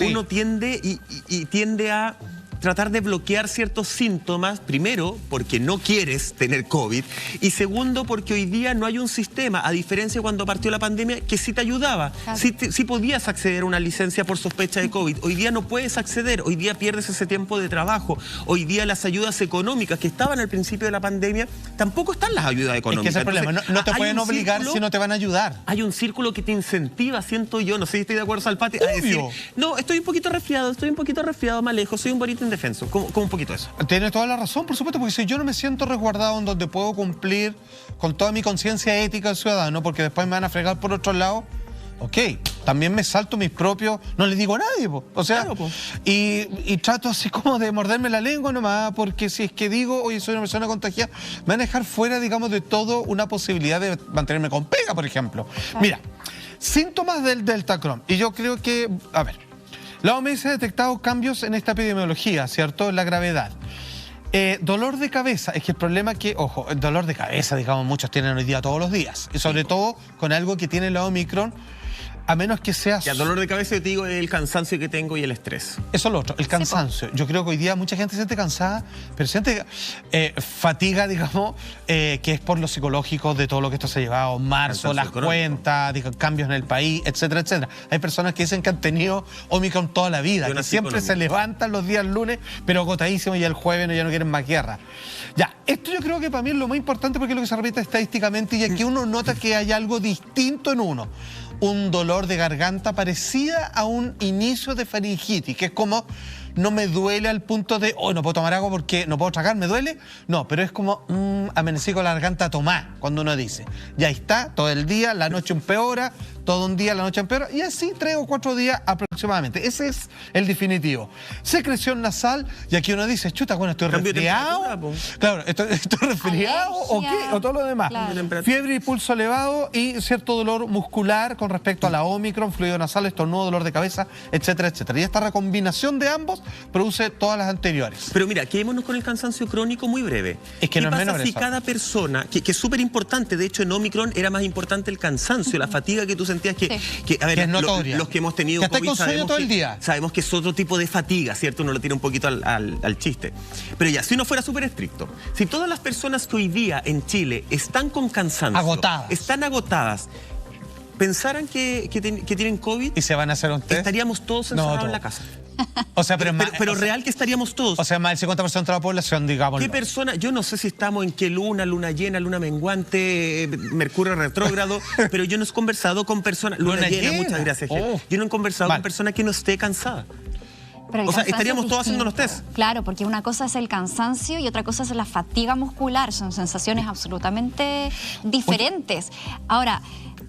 Uno tiende y tiende a tratar de bloquear ciertos síntomas, primero porque no quieres tener COVID y segundo porque hoy día no hay un sistema, a diferencia de cuando partió la pandemia, que sí te ayudaba, sí podías acceder a una licencia por sospecha de COVID. Hoy día no puedes acceder, hoy día pierdes ese tiempo de trabajo, hoy día las ayudas económicas que estaban al principio de la pandemia, tampoco están las ayudas económicas. Es que ese es el problema, no te pueden obligar si no te van a ayudar. Hay un círculo que te incentiva, siento yo, no sé si estoy de acuerdo, Salfate, a decir, no, estoy un poquito resfriado, me alejo, soy un bonito indefenso. ¿Cómo un poquito eso? Tienes toda la razón, por supuesto, porque si yo no me siento resguardado en donde puedo cumplir con toda mi conciencia ética del ciudadano, porque después me van a fregar por otro lado, también me salto mis propios, no les digo a nadie, o sea, y trato así como de morderme la lengua nomás, porque si es que digo, oye, soy una persona contagiada, me van a dejar fuera, digamos, de todo una posibilidad de mantenerme con pega, por ejemplo. Mira, síntomas del Delta Cron, y yo creo que, a ver, la OMS ha detectado cambios en esta epidemiología, ¿cierto? En la gravedad. Dolor de cabeza, es que el problema es que, ojo, el dolor de cabeza, digamos, muchos tienen hoy día todos los días, y sobre todo con algo que tiene la Omicron, a menos que sea... El dolor de cabeza, yo te digo, es el cansancio que tengo y el estrés. Eso es lo otro, el cansancio. Yo creo que hoy día mucha gente se siente cansada, pero siente fatiga, digamos, que es por lo psicológico de todo lo que esto se ha llevado, marzo, las cuentas, cambios en el país, etcétera, etcétera. Hay personas que dicen que han tenido Omicron toda la vida, que siempre se levantan los días lunes, pero agotadísimos, y el jueves ya no quieren más guerra. Ya, esto yo creo que para mí es lo más importante porque es lo que se repite estadísticamente y aquí uno nota que hay algo distinto en uno. Un dolor de garganta parecida a un inicio de faringitis, que es como, no me duele al punto de, no puedo tomar agua porque no puedo tragar, ¿me duele? No, pero es como, amanecí con la garganta tomada, cuando uno dice. Ya está, todo el día, la noche empeora, todo un día, la noche empeora, y así 3 o 4 días aproximadamente. Ese es el definitivo. Secreción nasal, y aquí uno dice, chuta, bueno, estoy resfriado. Claro, ¿estoy resfriado o qué? O todo lo demás. Claro. Fiebre y pulso elevado y cierto dolor muscular con respecto a la Omicron, fluido nasal, estornudo, dolor de cabeza, etcétera, etcétera. Y esta recombinación de ambos produce todas las anteriores. Pero mira, quedémonos con el cansancio crónico muy breve. Es que no es menor eso. ¿Qué pasa si cada persona, que es súper importante, de hecho en Omicron era más importante el cansancio, la fatiga que tú sentías que a ver, que es notoria. Los que hemos tenido COVID sabemos que es otro tipo de fatiga, ¿cierto? Uno lo tira un poquito al chiste. Pero ya, si uno fuera súper estricto, si todas las personas que hoy día en Chile están con cansancio, están agotadas, pensaran que tienen COVID y se van a hacer un test, estaríamos todos encerrados en la casa. O sea, pero real que estaríamos todos. O sea, más del 50% de la población, digamos. ¿Qué persona? Yo no sé si estamos en qué luna llena, luna menguante, Mercurio retrógrado, pero yo no he conversado con personas... Luna llena, muchas gracias. Yo no he conversado con personas que no esté cansada. O sea, estaríamos todos haciendo los test. Claro, porque una cosa es el cansancio y otra cosa es la fatiga muscular. Son sensaciones absolutamente diferentes. Ahora,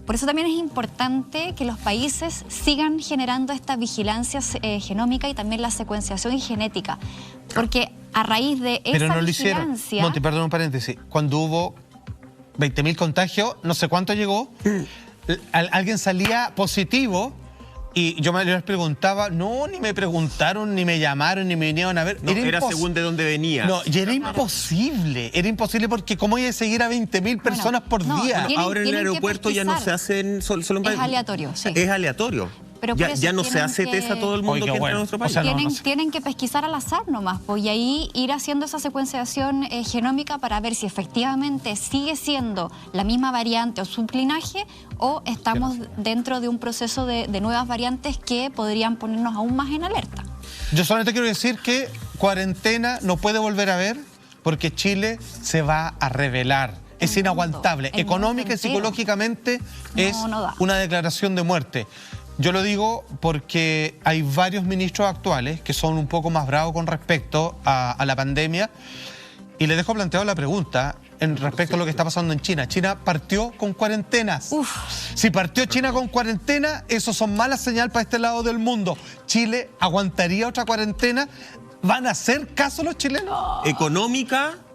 por eso también es importante que los países sigan generando esta vigilancia genómica y también la secuenciación genética. Porque a raíz de esa Pero no lo vigilancia... hicieron. Monty, perdón un paréntesis. Cuando hubo 20.000 contagios, no sé cuánto llegó, alguien salía positivo... Y yo les preguntaba, no, ni me preguntaron, ni me llamaron, ni me vinieron a ver. No, era según de dónde venía. No, y era imposible porque ¿cómo iba a seguir a 20.000 personas por día? Ahora en el aeropuerto ya no se hacen solo en Es aleatorio, sí. Es aleatorio. Pero ya no se hace test a todo el mundo que entra a nuestro país. O sea, tienen que pesquisar al azar nomás, pues, y ahí ir haciendo esa secuenciación genómica para ver si efectivamente sigue siendo la misma variante o sublinaje o estamos dentro de un proceso de nuevas variantes que podrían ponernos aún más en alerta. Yo solamente quiero decir que cuarentena no puede volver a ver porque Chile se va a rebelar. Es inaguantable. Económica y psicológicamente es una declaración de muerte. Yo lo digo porque hay varios ministros actuales que son un poco más bravos con respecto a la pandemia y les dejo planteado la pregunta en respecto a lo que está pasando en China. China partió con cuarentenas. Si partió China con cuarentena, eso son malas señales para este lado del mundo. ¿Chile aguantaría otra cuarentena? ¿Van a hacer caso los chilenos? Económicamente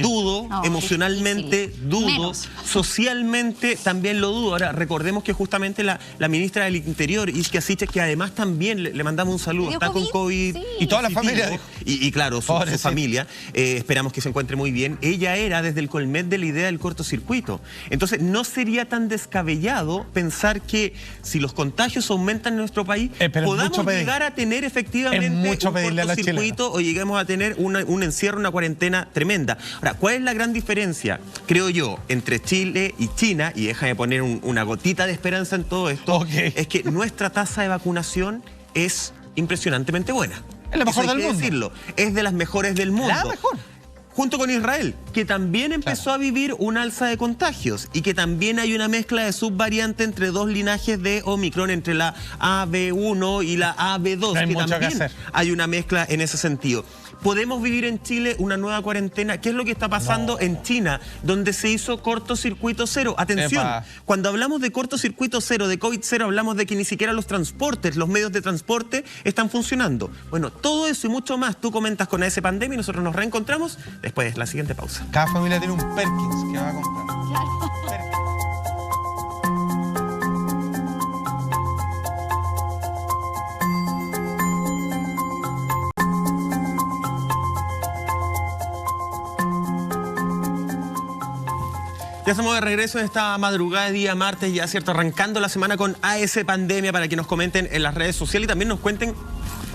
dudo, emocionalmente dudo, socialmente también lo dudo. Ahora, recordemos que justamente la ministra del Interior, Isquia Siches, que además también le mandamos un saludo, está con COVID. Y toda la familia. Y claro, su familia, esperamos que se encuentre muy bien. Ella era desde el Colmet de la idea del cortocircuito. Entonces, no sería tan descabellado pensar que si los contagios aumentan en nuestro país, podamos llegar a tener efectivamente un cortocircuito o lleguemos a tener un encierro, una cuarentena tremenda. Ahora, ¿cuál es la gran diferencia, creo yo, entre Chile y China? Y déjame poner una gotita de esperanza en todo esto. Es que nuestra tasa de vacunación es impresionantemente buena. Es la mejor del mundo. Decirlo. Es de las mejores del mundo. La mejor. Junto con Israel, que también empezó a vivir un alza de contagios y que también hay una mezcla de subvariante entre dos linajes de Omicron, entre la AB1 y la AB2, que también hay una mezcla en ese sentido. ¿Podemos vivir en Chile una nueva cuarentena? ¿Qué es lo que está pasando en China, donde se hizo cortocircuito cero? Atención, cuando hablamos de cortocircuito cero, de COVID cero, hablamos de que ni siquiera los transportes, los medios de transporte están funcionando. Bueno, todo eso y mucho más tú comentas con AS Pandemia y nosotros nos reencontramos después de la siguiente pausa. Cada familia tiene un Perkins que va a comprar. Ya estamos de regreso en esta madrugada de día martes, ya cierto, arrancando la semana con AS Pandemia para que nos comenten en las redes sociales y también nos cuenten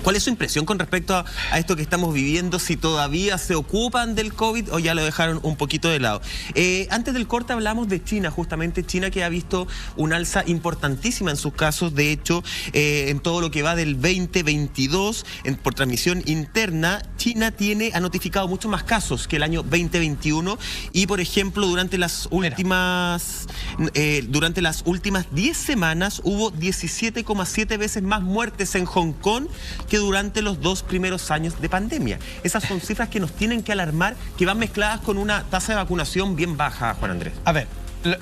cuál es su impresión con respecto a esto que estamos viviendo, si todavía se ocupan del COVID o ya lo dejaron un poquito de lado. Antes del corte hablamos de China, justamente China que ha visto un alza importantísima en sus casos, de hecho, en todo lo que va del 2022, por transmisión interna, China ha notificado muchos más casos que el año 2021 y, por ejemplo, durante las últimas 10 semanas hubo 17,7 veces más muertes en Hong Kong que durante los 2 primeros años de pandemia. Esas son cifras que nos tienen que alarmar, que van mezcladas con una tasa de vacunación bien baja, Juan Andrés. A ver,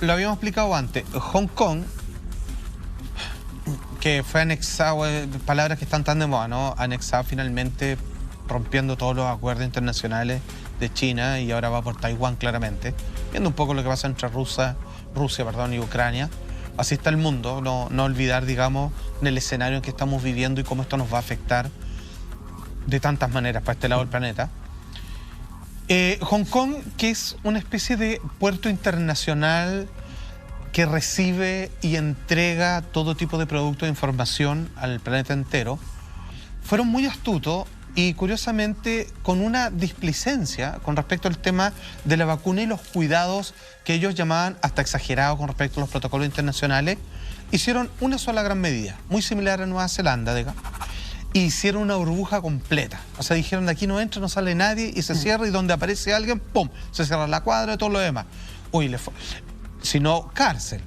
lo habíamos explicado antes. Hong Kong, que fue anexado, palabras que están tan de moda, ¿no? Anexado finalmente, rompiendo todos los acuerdos internacionales de China y ahora va por Taiwán claramente. Viendo un poco lo que pasa entre Rusia y Ucrania. Así está el mundo, no olvidar, digamos, en el escenario en que estamos viviendo y cómo esto nos va a afectar de tantas maneras para este lado del planeta. Hong Kong, que es una especie de puerto internacional que recibe y entrega todo tipo de productos de información al planeta entero, fueron muy astutos y curiosamente con una displicencia con respecto al tema de la vacuna y los cuidados que ellos llamaban hasta exagerados con respecto a los protocolos internacionales, hicieron una sola gran medida, muy similar a Nueva Zelanda, digamos, hicieron una burbuja completa. O sea, dijeron, de aquí no entra, no sale nadie, y se cierra, y donde aparece alguien, ¡pum!, se cierra la cuadra y todo lo demás. Uy, si no, cárcel.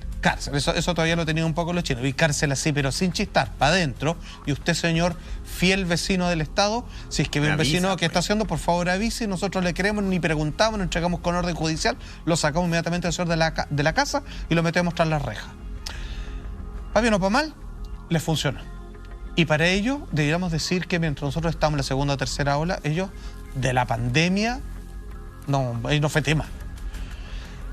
Eso todavía lo tenían un poco los chinos. Y cárcel así, pero sin chistar, para adentro. Y usted, señor fiel vecino del Estado, si es que ve un vecino que está haciendo, por favor avise. Nosotros le queremos, ni preguntamos, nos entregamos con orden judicial, lo sacamos inmediatamente del señor de la casa y lo metemos tras las rejas. ¿Va bien o para mal? Les funciona. Y para ello, deberíamos decir que mientras nosotros estamos en la segunda o tercera ola, ellos de la pandemia, no fue tema.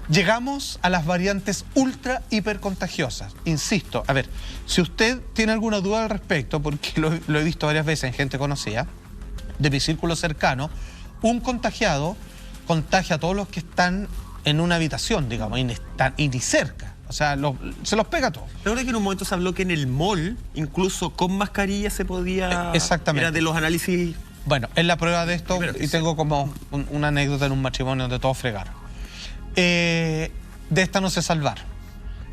Llegamos a las variantes ultra hipercontagiosas. Insisto, a ver, si usted tiene alguna duda al respecto, porque lo he visto varias veces en gente conocida, de mi círculo cercano, un contagiado contagia a todos los que están en una habitación, digamos, y ni cerca. O sea, se los pega a todos. La verdad que en un momento se habló que en el mall, incluso con mascarilla se podía... Exactamente. Era de los análisis... Bueno, es la prueba de esto, y tengo como una anécdota en un matrimonio donde todos fregaron. De esta no se salvaron.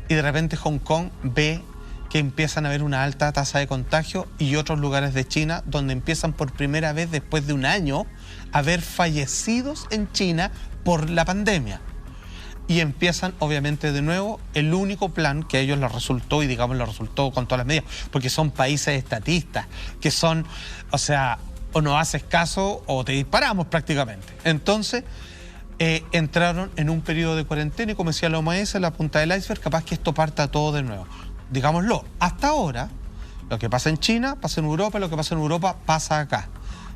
Y de repente Hong Kong ve que empiezan a haber una alta tasa de contagio, y otros lugares de China donde empiezan por primera vez después de un año a haber fallecidos en China por la pandemia. Y empiezan, obviamente, de nuevo, el único plan que a ellos les resultó, y digamos les resultó con todas las medidas, porque son países estatistas, que son, o sea, o no haces caso o te disparamos prácticamente. Entonces, entraron en un periodo de cuarentena, y como decía la OMS, la punta del iceberg, capaz que esto parta todo de nuevo. Digámoslo, hasta ahora, lo que pasa en China, pasa en Europa, lo que pasa en Europa, pasa acá.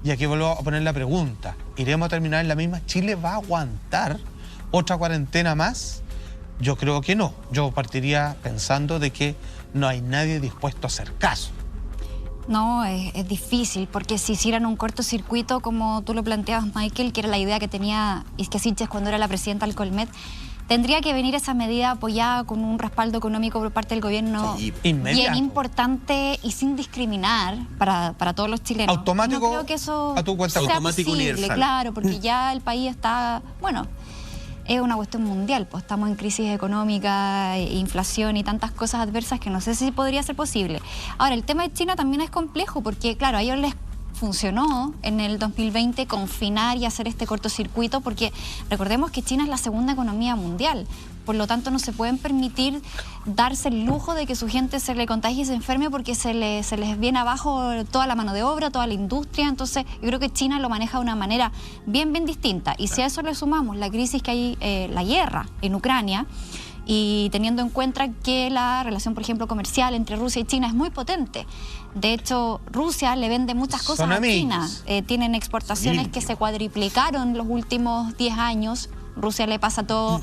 Y aquí vuelvo a poner la pregunta, ¿iremos a terminar en la misma? ¿Chile va a aguantar otra cuarentena más? Yo creo que no. Yo partiría pensando de que no hay nadie dispuesto a hacer caso. No, es difícil, porque si hicieran un cortocircuito, como tú lo planteabas, Michael, que era la idea que tenía Isquia Siches cuando era la presidenta del Colmet, tendría que venir esa medida apoyada con un respaldo económico por parte del gobierno bien importante y sin discriminar para todos los chilenos. Automático, no creo que eso a tu cuenta. sea Automático posible, universal. claro, porque ya el país está, bueno, es una cuestión mundial, pues estamos en crisis económica, inflación y tantas cosas adversas que no sé si podría ser posible. Ahora, el tema de China también es complejo, porque claro, a ellos les funcionó en el 2020 confinar y hacer este cortocircuito, porque recordemos que China es la segunda economía mundial. Por lo tanto, no se pueden permitir darse el lujo de que su gente se le contagie y se enferme, porque se les viene abajo toda la mano de obra, toda la industria. Entonces, yo creo que China lo maneja de una manera bien distinta. Y si a eso le sumamos la crisis que hay, la guerra en Ucrania, y teniendo en cuenta que la relación, por ejemplo, comercial entre Rusia y China es muy potente. De hecho, Rusia le vende muchas cosas a China. Tienen exportaciones que se cuadriplicaron los últimos 10 años. Rusia le pasa todo,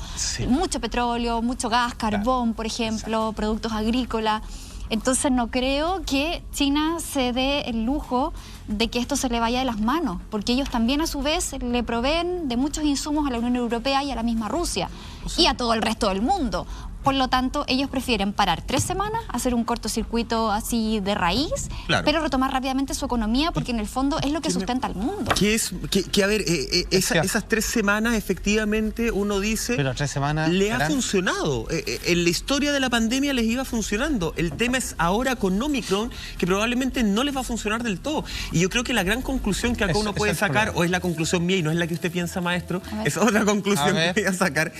mucho petróleo, mucho gas, carbón, por ejemplo, productos agrícolas. Entonces no creo que China se dé el lujo de que esto se le vaya de las manos, porque ellos también a su vez le proveen de muchos insumos a la Unión Europea y a la misma Rusia, y a todo el resto del mundo. Por lo tanto, ellos prefieren parar 3 semanas, hacer un cortocircuito así de raíz, pero retomar rápidamente su economía, porque en el fondo es lo que sustenta al mundo. A ver, esas 3 semanas efectivamente uno dice, pero 3 semanas le ha funcionado. En la historia de la pandemia les iba funcionando. El tema es ahora con Omicron, que probablemente no les va a funcionar del todo. Y yo creo que la gran conclusión que acá uno puede sacar, o es la conclusión mía y no es la que usted piensa, maestro, es otra conclusión que voy a sacar.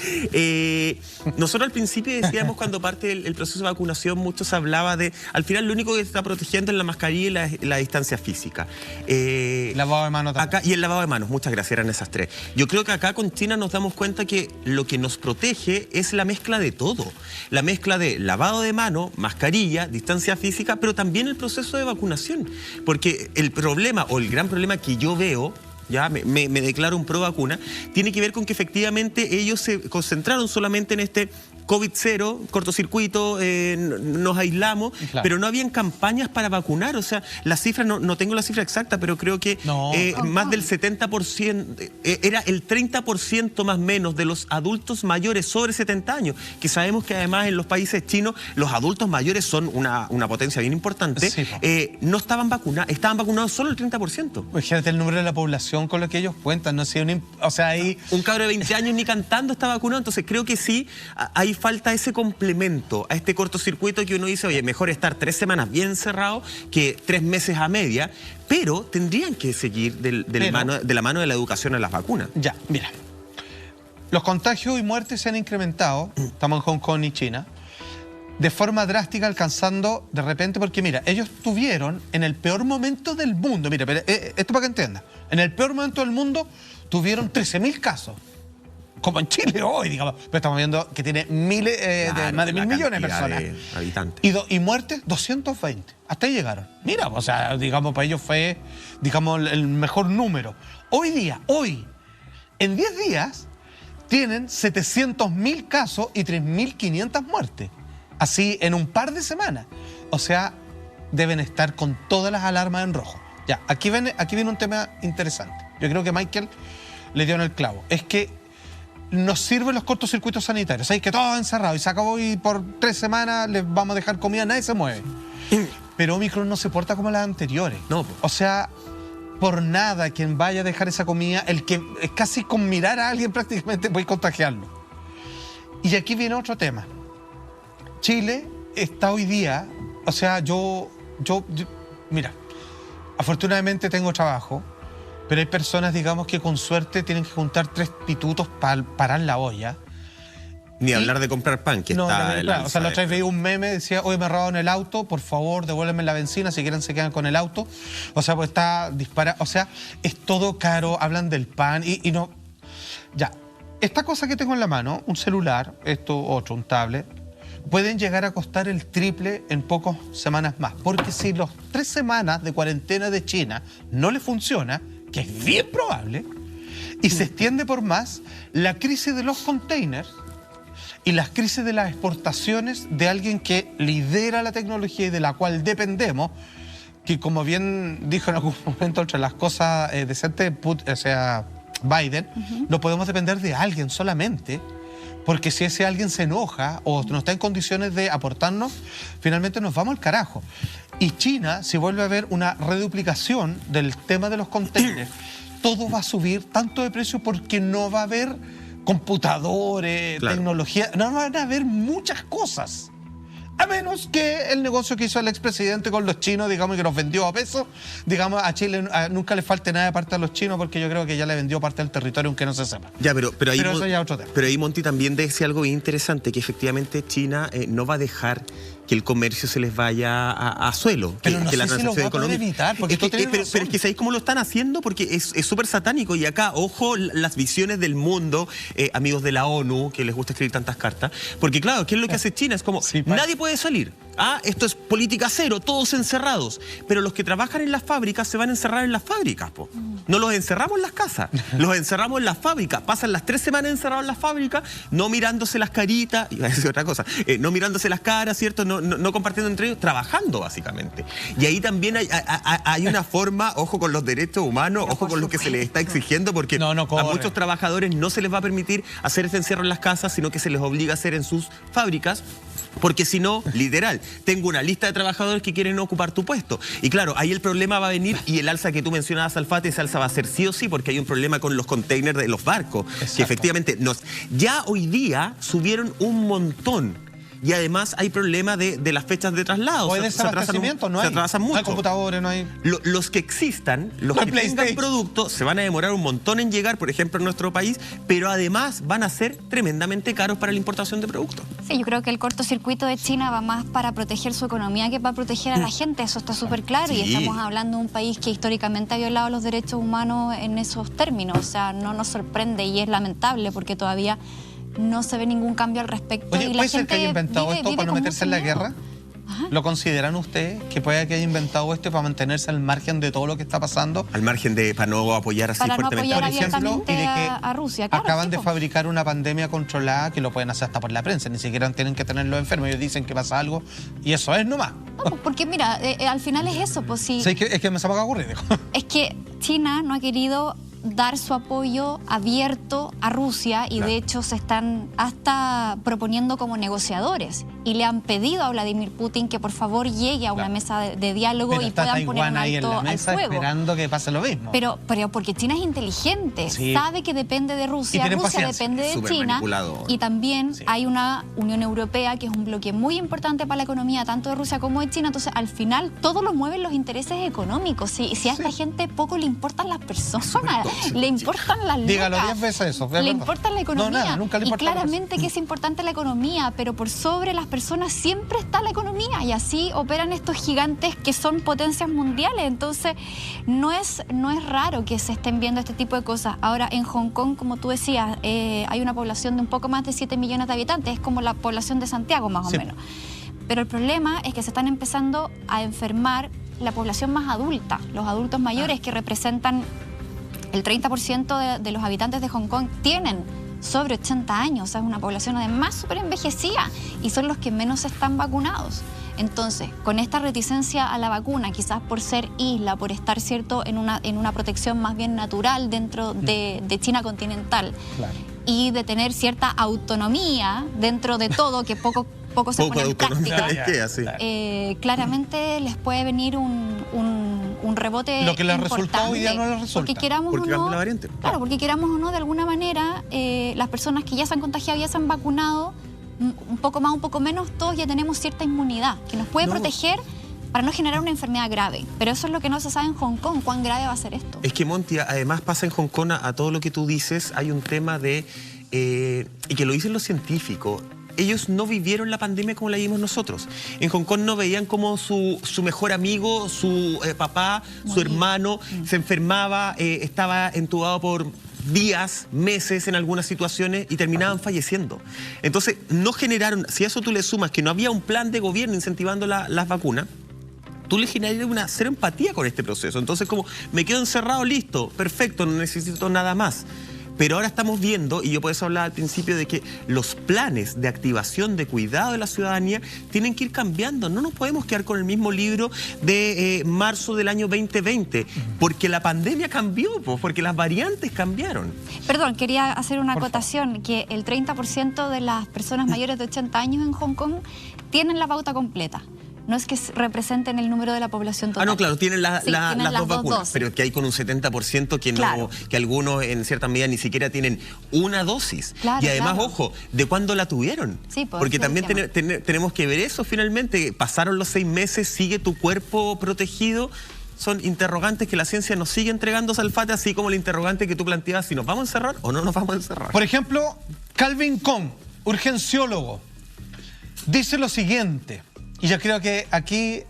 Nosotros al principio decíamos, cuando parte el proceso de vacunación, muchos hablaba de, al final lo único que está protegiendo es la mascarilla y la distancia física. Lavado de manos también. Acá, y el lavado de manos, muchas gracias, eran esas 3. Yo creo que acá con China nos damos cuenta que lo que nos protege es la mezcla de todo. La mezcla de lavado de manos, mascarilla, distancia física, pero también el proceso de vacunación. Porque el problema, o el gran problema que yo veo, ya me declaro un pro vacuna, tiene que ver con que efectivamente ellos se concentraron solamente en este COVID-0, cortocircuito, nos aislamos, pero no habían campañas para vacunar. O sea, la cifra, no tengo la cifra exacta, pero creo que más del 70%, era el 30% más o menos de los adultos mayores sobre 70 años, que sabemos que además en los países chinos los adultos mayores son una potencia bien importante, no estaban vacunados, estaban vacunados solo el 30%. Fíjate el número de la población con lo que ellos cuentan, no sé, o sea, ahí... Un cabro de 20 años ni cantando está vacunado, entonces creo que sí, hay ahí falta ese complemento a este cortocircuito que uno dice, oye, mejor estar 3 semanas bien cerrado que 3 meses a media, pero tendrían que seguir de la mano de la educación a las vacunas. Ya, mira. Los contagios y muertes se han incrementado, estamos en Hong Kong y China, de forma drástica, alcanzando de repente, porque mira, ellos tuvieron en el peor momento del mundo, mira, pero, esto para que entiendas, en el peor momento del mundo tuvieron 13.000 casos, como en Chile hoy, digamos, pero estamos viendo que tiene miles, más de 1.000 millones de personas. De habitantes. Y muertes, 220. Hasta ahí llegaron. Mira, o sea, digamos, para ellos fue, digamos, el mejor número. Hoy, en 10 días, tienen 700.000 casos y 3.500 muertes. Así en un par de semanas. O sea, deben estar con todas las alarmas en rojo. Ya, aquí viene un tema interesante. Yo creo que Michael le dio en el clavo. Es que nos sirven los cortocircuitos sanitarios. Hay que todo encerrado y se acabó y por 3 semanas les vamos a dejar comida, nadie se mueve. Pero Omicron no se porta como las anteriores. No. O sea, por nada quien vaya a dejar esa comida, el que casi con mirar a alguien prácticamente puede contagiarlo. Y aquí viene otro tema. Chile está hoy día, o sea, yo mira, afortunadamente tengo trabajo, pero hay personas, digamos, que con suerte tienen que juntar 3 pitutos para parar la olla. Ni hablar de comprar pan, que no, está... claro, o sea, la otra vez veía un meme, decía, hoy me robaron el auto, por favor, devuélveme la benzina, si quieren se quedan con el auto. O sea, pues está disparado, o sea, es todo caro, hablan del pan y no... Ya, esta cosa que tengo en la mano, un celular, esto otro, un tablet, pueden llegar a costar el triple en pocas semanas más. Porque si las 3 semanas de cuarentena de China no le funciona, que es bien probable, y se extiende por más, la crisis de los containers y las crisis de las exportaciones de alguien que lidera la tecnología y de la cual dependemos, que como bien dijo en algún momento, entre las cosas decentes, o sea, Biden, no podemos depender de alguien solamente, porque si ese alguien se enoja o no está en condiciones de aportarnos, finalmente nos vamos al carajo. Y China, si vuelve a haber una reduplicación del tema de los containers, todo va a subir tanto de precio porque no va a haber computadores, claro, tecnología, no van a haber muchas cosas. A menos que el negocio que hizo el expresidente con los chinos, digamos, que los vendió a peso, digamos, a Chile nunca le falte nada de parte a los chinos, porque yo creo que ya le vendió parte del territorio, aunque no se sepa. Ya, pero ahí, eso ya es otro tema. Pero ahí Monty también decía algo bien interesante, que efectivamente China no va a dejar que el comercio se les vaya a suelo, pero no que la sé si transacción lo va a poder evitar, porque pero es que ¿sabéis cómo lo están haciendo? Porque es súper satánico, y acá, ojo, las visiones del mundo, amigos de la ONU, que les gusta escribir tantas cartas, porque claro, ¿qué es lo que hace China? Es como, sí, nadie puede salir. Esto es política cero, todos encerrados. Pero los que trabajan en las fábricas se van a encerrar en las fábricas, po. No los encerramos en las casas, los encerramos en las fábricas. Pasan las 3 semanas encerrados en las fábricas, no mirándose las caritas, iba a decir otra cosa, no mirándose las caras, ¿cierto? No compartiendo entre ellos, trabajando básicamente. Y ahí también hay una forma, ojo con los derechos humanos, ojo con lo que se les está exigiendo, porque a muchos trabajadores no se les va a permitir hacer este encierro en las casas, sino que se les obliga a hacer en sus fábricas, porque si no, literal, tengo una lista de trabajadores que quieren ocupar tu puesto. Y claro, ahí el problema va a venir, y el alza que tú mencionabas, Alfate, esa alza va a ser sí o sí, porque hay un problema con los containers de los barcos. Exacto. Que efectivamente ya hoy día subieron un montón. Y además hay problema de las fechas de traslado. O de desabastecimiento, no hay. Se atrasan mucho. No hay computadores, no hay... Los que existan, los que tengan productos, se van a demorar un montón en llegar, por ejemplo, en nuestro país, pero además van a ser tremendamente caros para la importación de productos. Sí, yo creo que el cortocircuito de China va más para proteger su economía que para proteger a la gente. Eso está súper claro. Sí. Y estamos hablando de un país que históricamente ha violado los derechos humanos en esos términos. O sea, no nos sorprende y es lamentable porque todavía no se ve ningún cambio al respecto. Oye, y ¿puede ser que haya inventado esto para no meterse en la guerra? Ajá. ¿Lo consideran ustedes que puede que haya inventado esto para mantenerse al margen de todo lo que está pasando? Al margen para no apoyar así fuertemente. Para no apoyar abiertamente a Rusia. Claro, acaban de fabricar una pandemia controlada que lo pueden hacer hasta por la prensa, ni siquiera tienen que tenerlo enfermo. Ellos dicen que pasa algo y eso es nomás. No, porque mira, al final es eso. Pues, sí, es que me se me acaba de ocurrir. Es que China no ha querido dar su apoyo abierto a Rusia y de hecho se están hasta proponiendo como negociadores y le han pedido a Vladimir Putin que por favor llegue a una mesa de diálogo y puedan poner un alto al fuego. Esperando que pase lo mismo. Pero porque China es inteligente, sabe que depende de Rusia, Rusia depende de China y también hay una Unión Europea que es un bloque muy importante para la economía tanto de Rusia como de China, entonces al final todo lo mueven los intereses económicos. Si a esta gente poco le importan las personas, le importan las lucas. Dígalo 10 veces eso. Le importa la economía. No, nada, nunca le importa. Y claramente que es importante la economía, pero por sobre las personas siempre está la economía y así operan estos gigantes que son potencias mundiales. Entonces no es raro que se estén viendo este tipo de cosas. Ahora en Hong Kong, como tú decías, hay una población de un poco más de 7 millones de habitantes, es como la población de Santiago más o menos. Pero el problema es que se están empezando a enfermar la población más adulta, los adultos mayores que representan el 30% de los habitantes de Hong Kong tienen sobre 80 años, o sea, es una población además súper envejecida y son los que menos están vacunados. Entonces, con esta reticencia a la vacuna, quizás por ser isla, por estar cierto en una protección más bien natural dentro de China continental y de tener cierta autonomía dentro de todo, que poco se pone en práctica, claramente les puede venir un rebote lo que les resultó hoy día no les resulta. Porque queramos o no, claro, porque queramos o no, de alguna manera, las personas que ya se han contagiado, ya se han vacunado, un poco más, un poco menos, todos ya tenemos cierta inmunidad que nos puede proteger para no generar una enfermedad grave. Pero eso es lo que no se sabe en Hong Kong, cuán grave va a ser esto. Es que, Monty, además pasa en Hong Kong a todo lo que tú dices, hay un tema de, y que lo dicen los científicos, ellos no vivieron la pandemia como la vivimos nosotros. En Hong Kong no veían como su mejor amigo, su papá, su hermano, se enfermaba, estaba entubado por días, meses en algunas situaciones y terminaban falleciendo. Entonces, no generaron, si a eso tú le sumas que no había un plan de gobierno incentivando las vacunas, tú le generarías una cero empatía con este proceso. Entonces, como me quedo encerrado, listo, perfecto, no necesito nada más. Pero ahora estamos viendo, y yo por eso hablaba al principio de que los planes de activación de cuidado de la ciudadanía tienen que ir cambiando. No nos podemos quedar con el mismo libro de marzo del año 2020, porque la pandemia cambió, porque las variantes cambiaron. Perdón, quería hacer una acotación, que el 30% de las personas mayores de 80 años en Hong Kong tienen la pauta completa. No es que representen el número de la población total. Ah, no, claro, tienen las dos vacunas, pero que hay con un 70% que, que algunos en cierta medida ni siquiera tienen una dosis. Y además, ojo, ¿de cuándo la tuvieron? Sí, porque también tenemos que ver eso finalmente. Pasaron los 6 meses, ¿sigue tu cuerpo protegido? Son interrogantes que la ciencia nos sigue entregando, Salfate, así como el interrogante que tú planteabas, si nos vamos a encerrar o no nos vamos a encerrar. Por ejemplo, Calvin Kong, urgenciólogo, dice lo siguiente. Y yo creo que aquí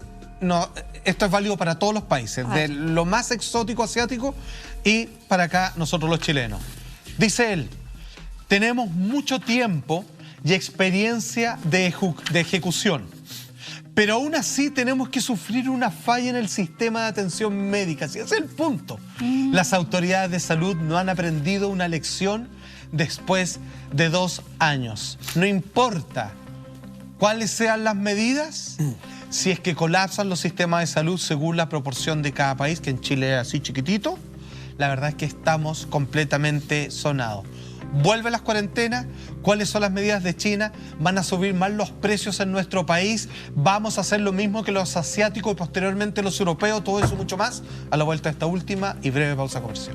esto es válido para todos los países, de lo más exótico asiático y para acá nosotros los chilenos. Dice él, tenemos mucho tiempo y experiencia de ejecución, pero aún así tenemos que sufrir una falla en el sistema de atención médica. Ese es el punto. Las autoridades de salud no han aprendido una lección después de 2 años. No importa cuáles sean las medidas, si es que colapsan los sistemas de salud según la proporción de cada país, que en Chile es así chiquitito, la verdad es que estamos completamente sonados. Vuelve las cuarentenas, ¿cuáles son las medidas de China? ¿Van a subir más los precios en nuestro país? ¿Vamos a hacer lo mismo que los asiáticos y posteriormente los europeos? Todo eso y mucho más a la vuelta de esta última y breve pausa comercial.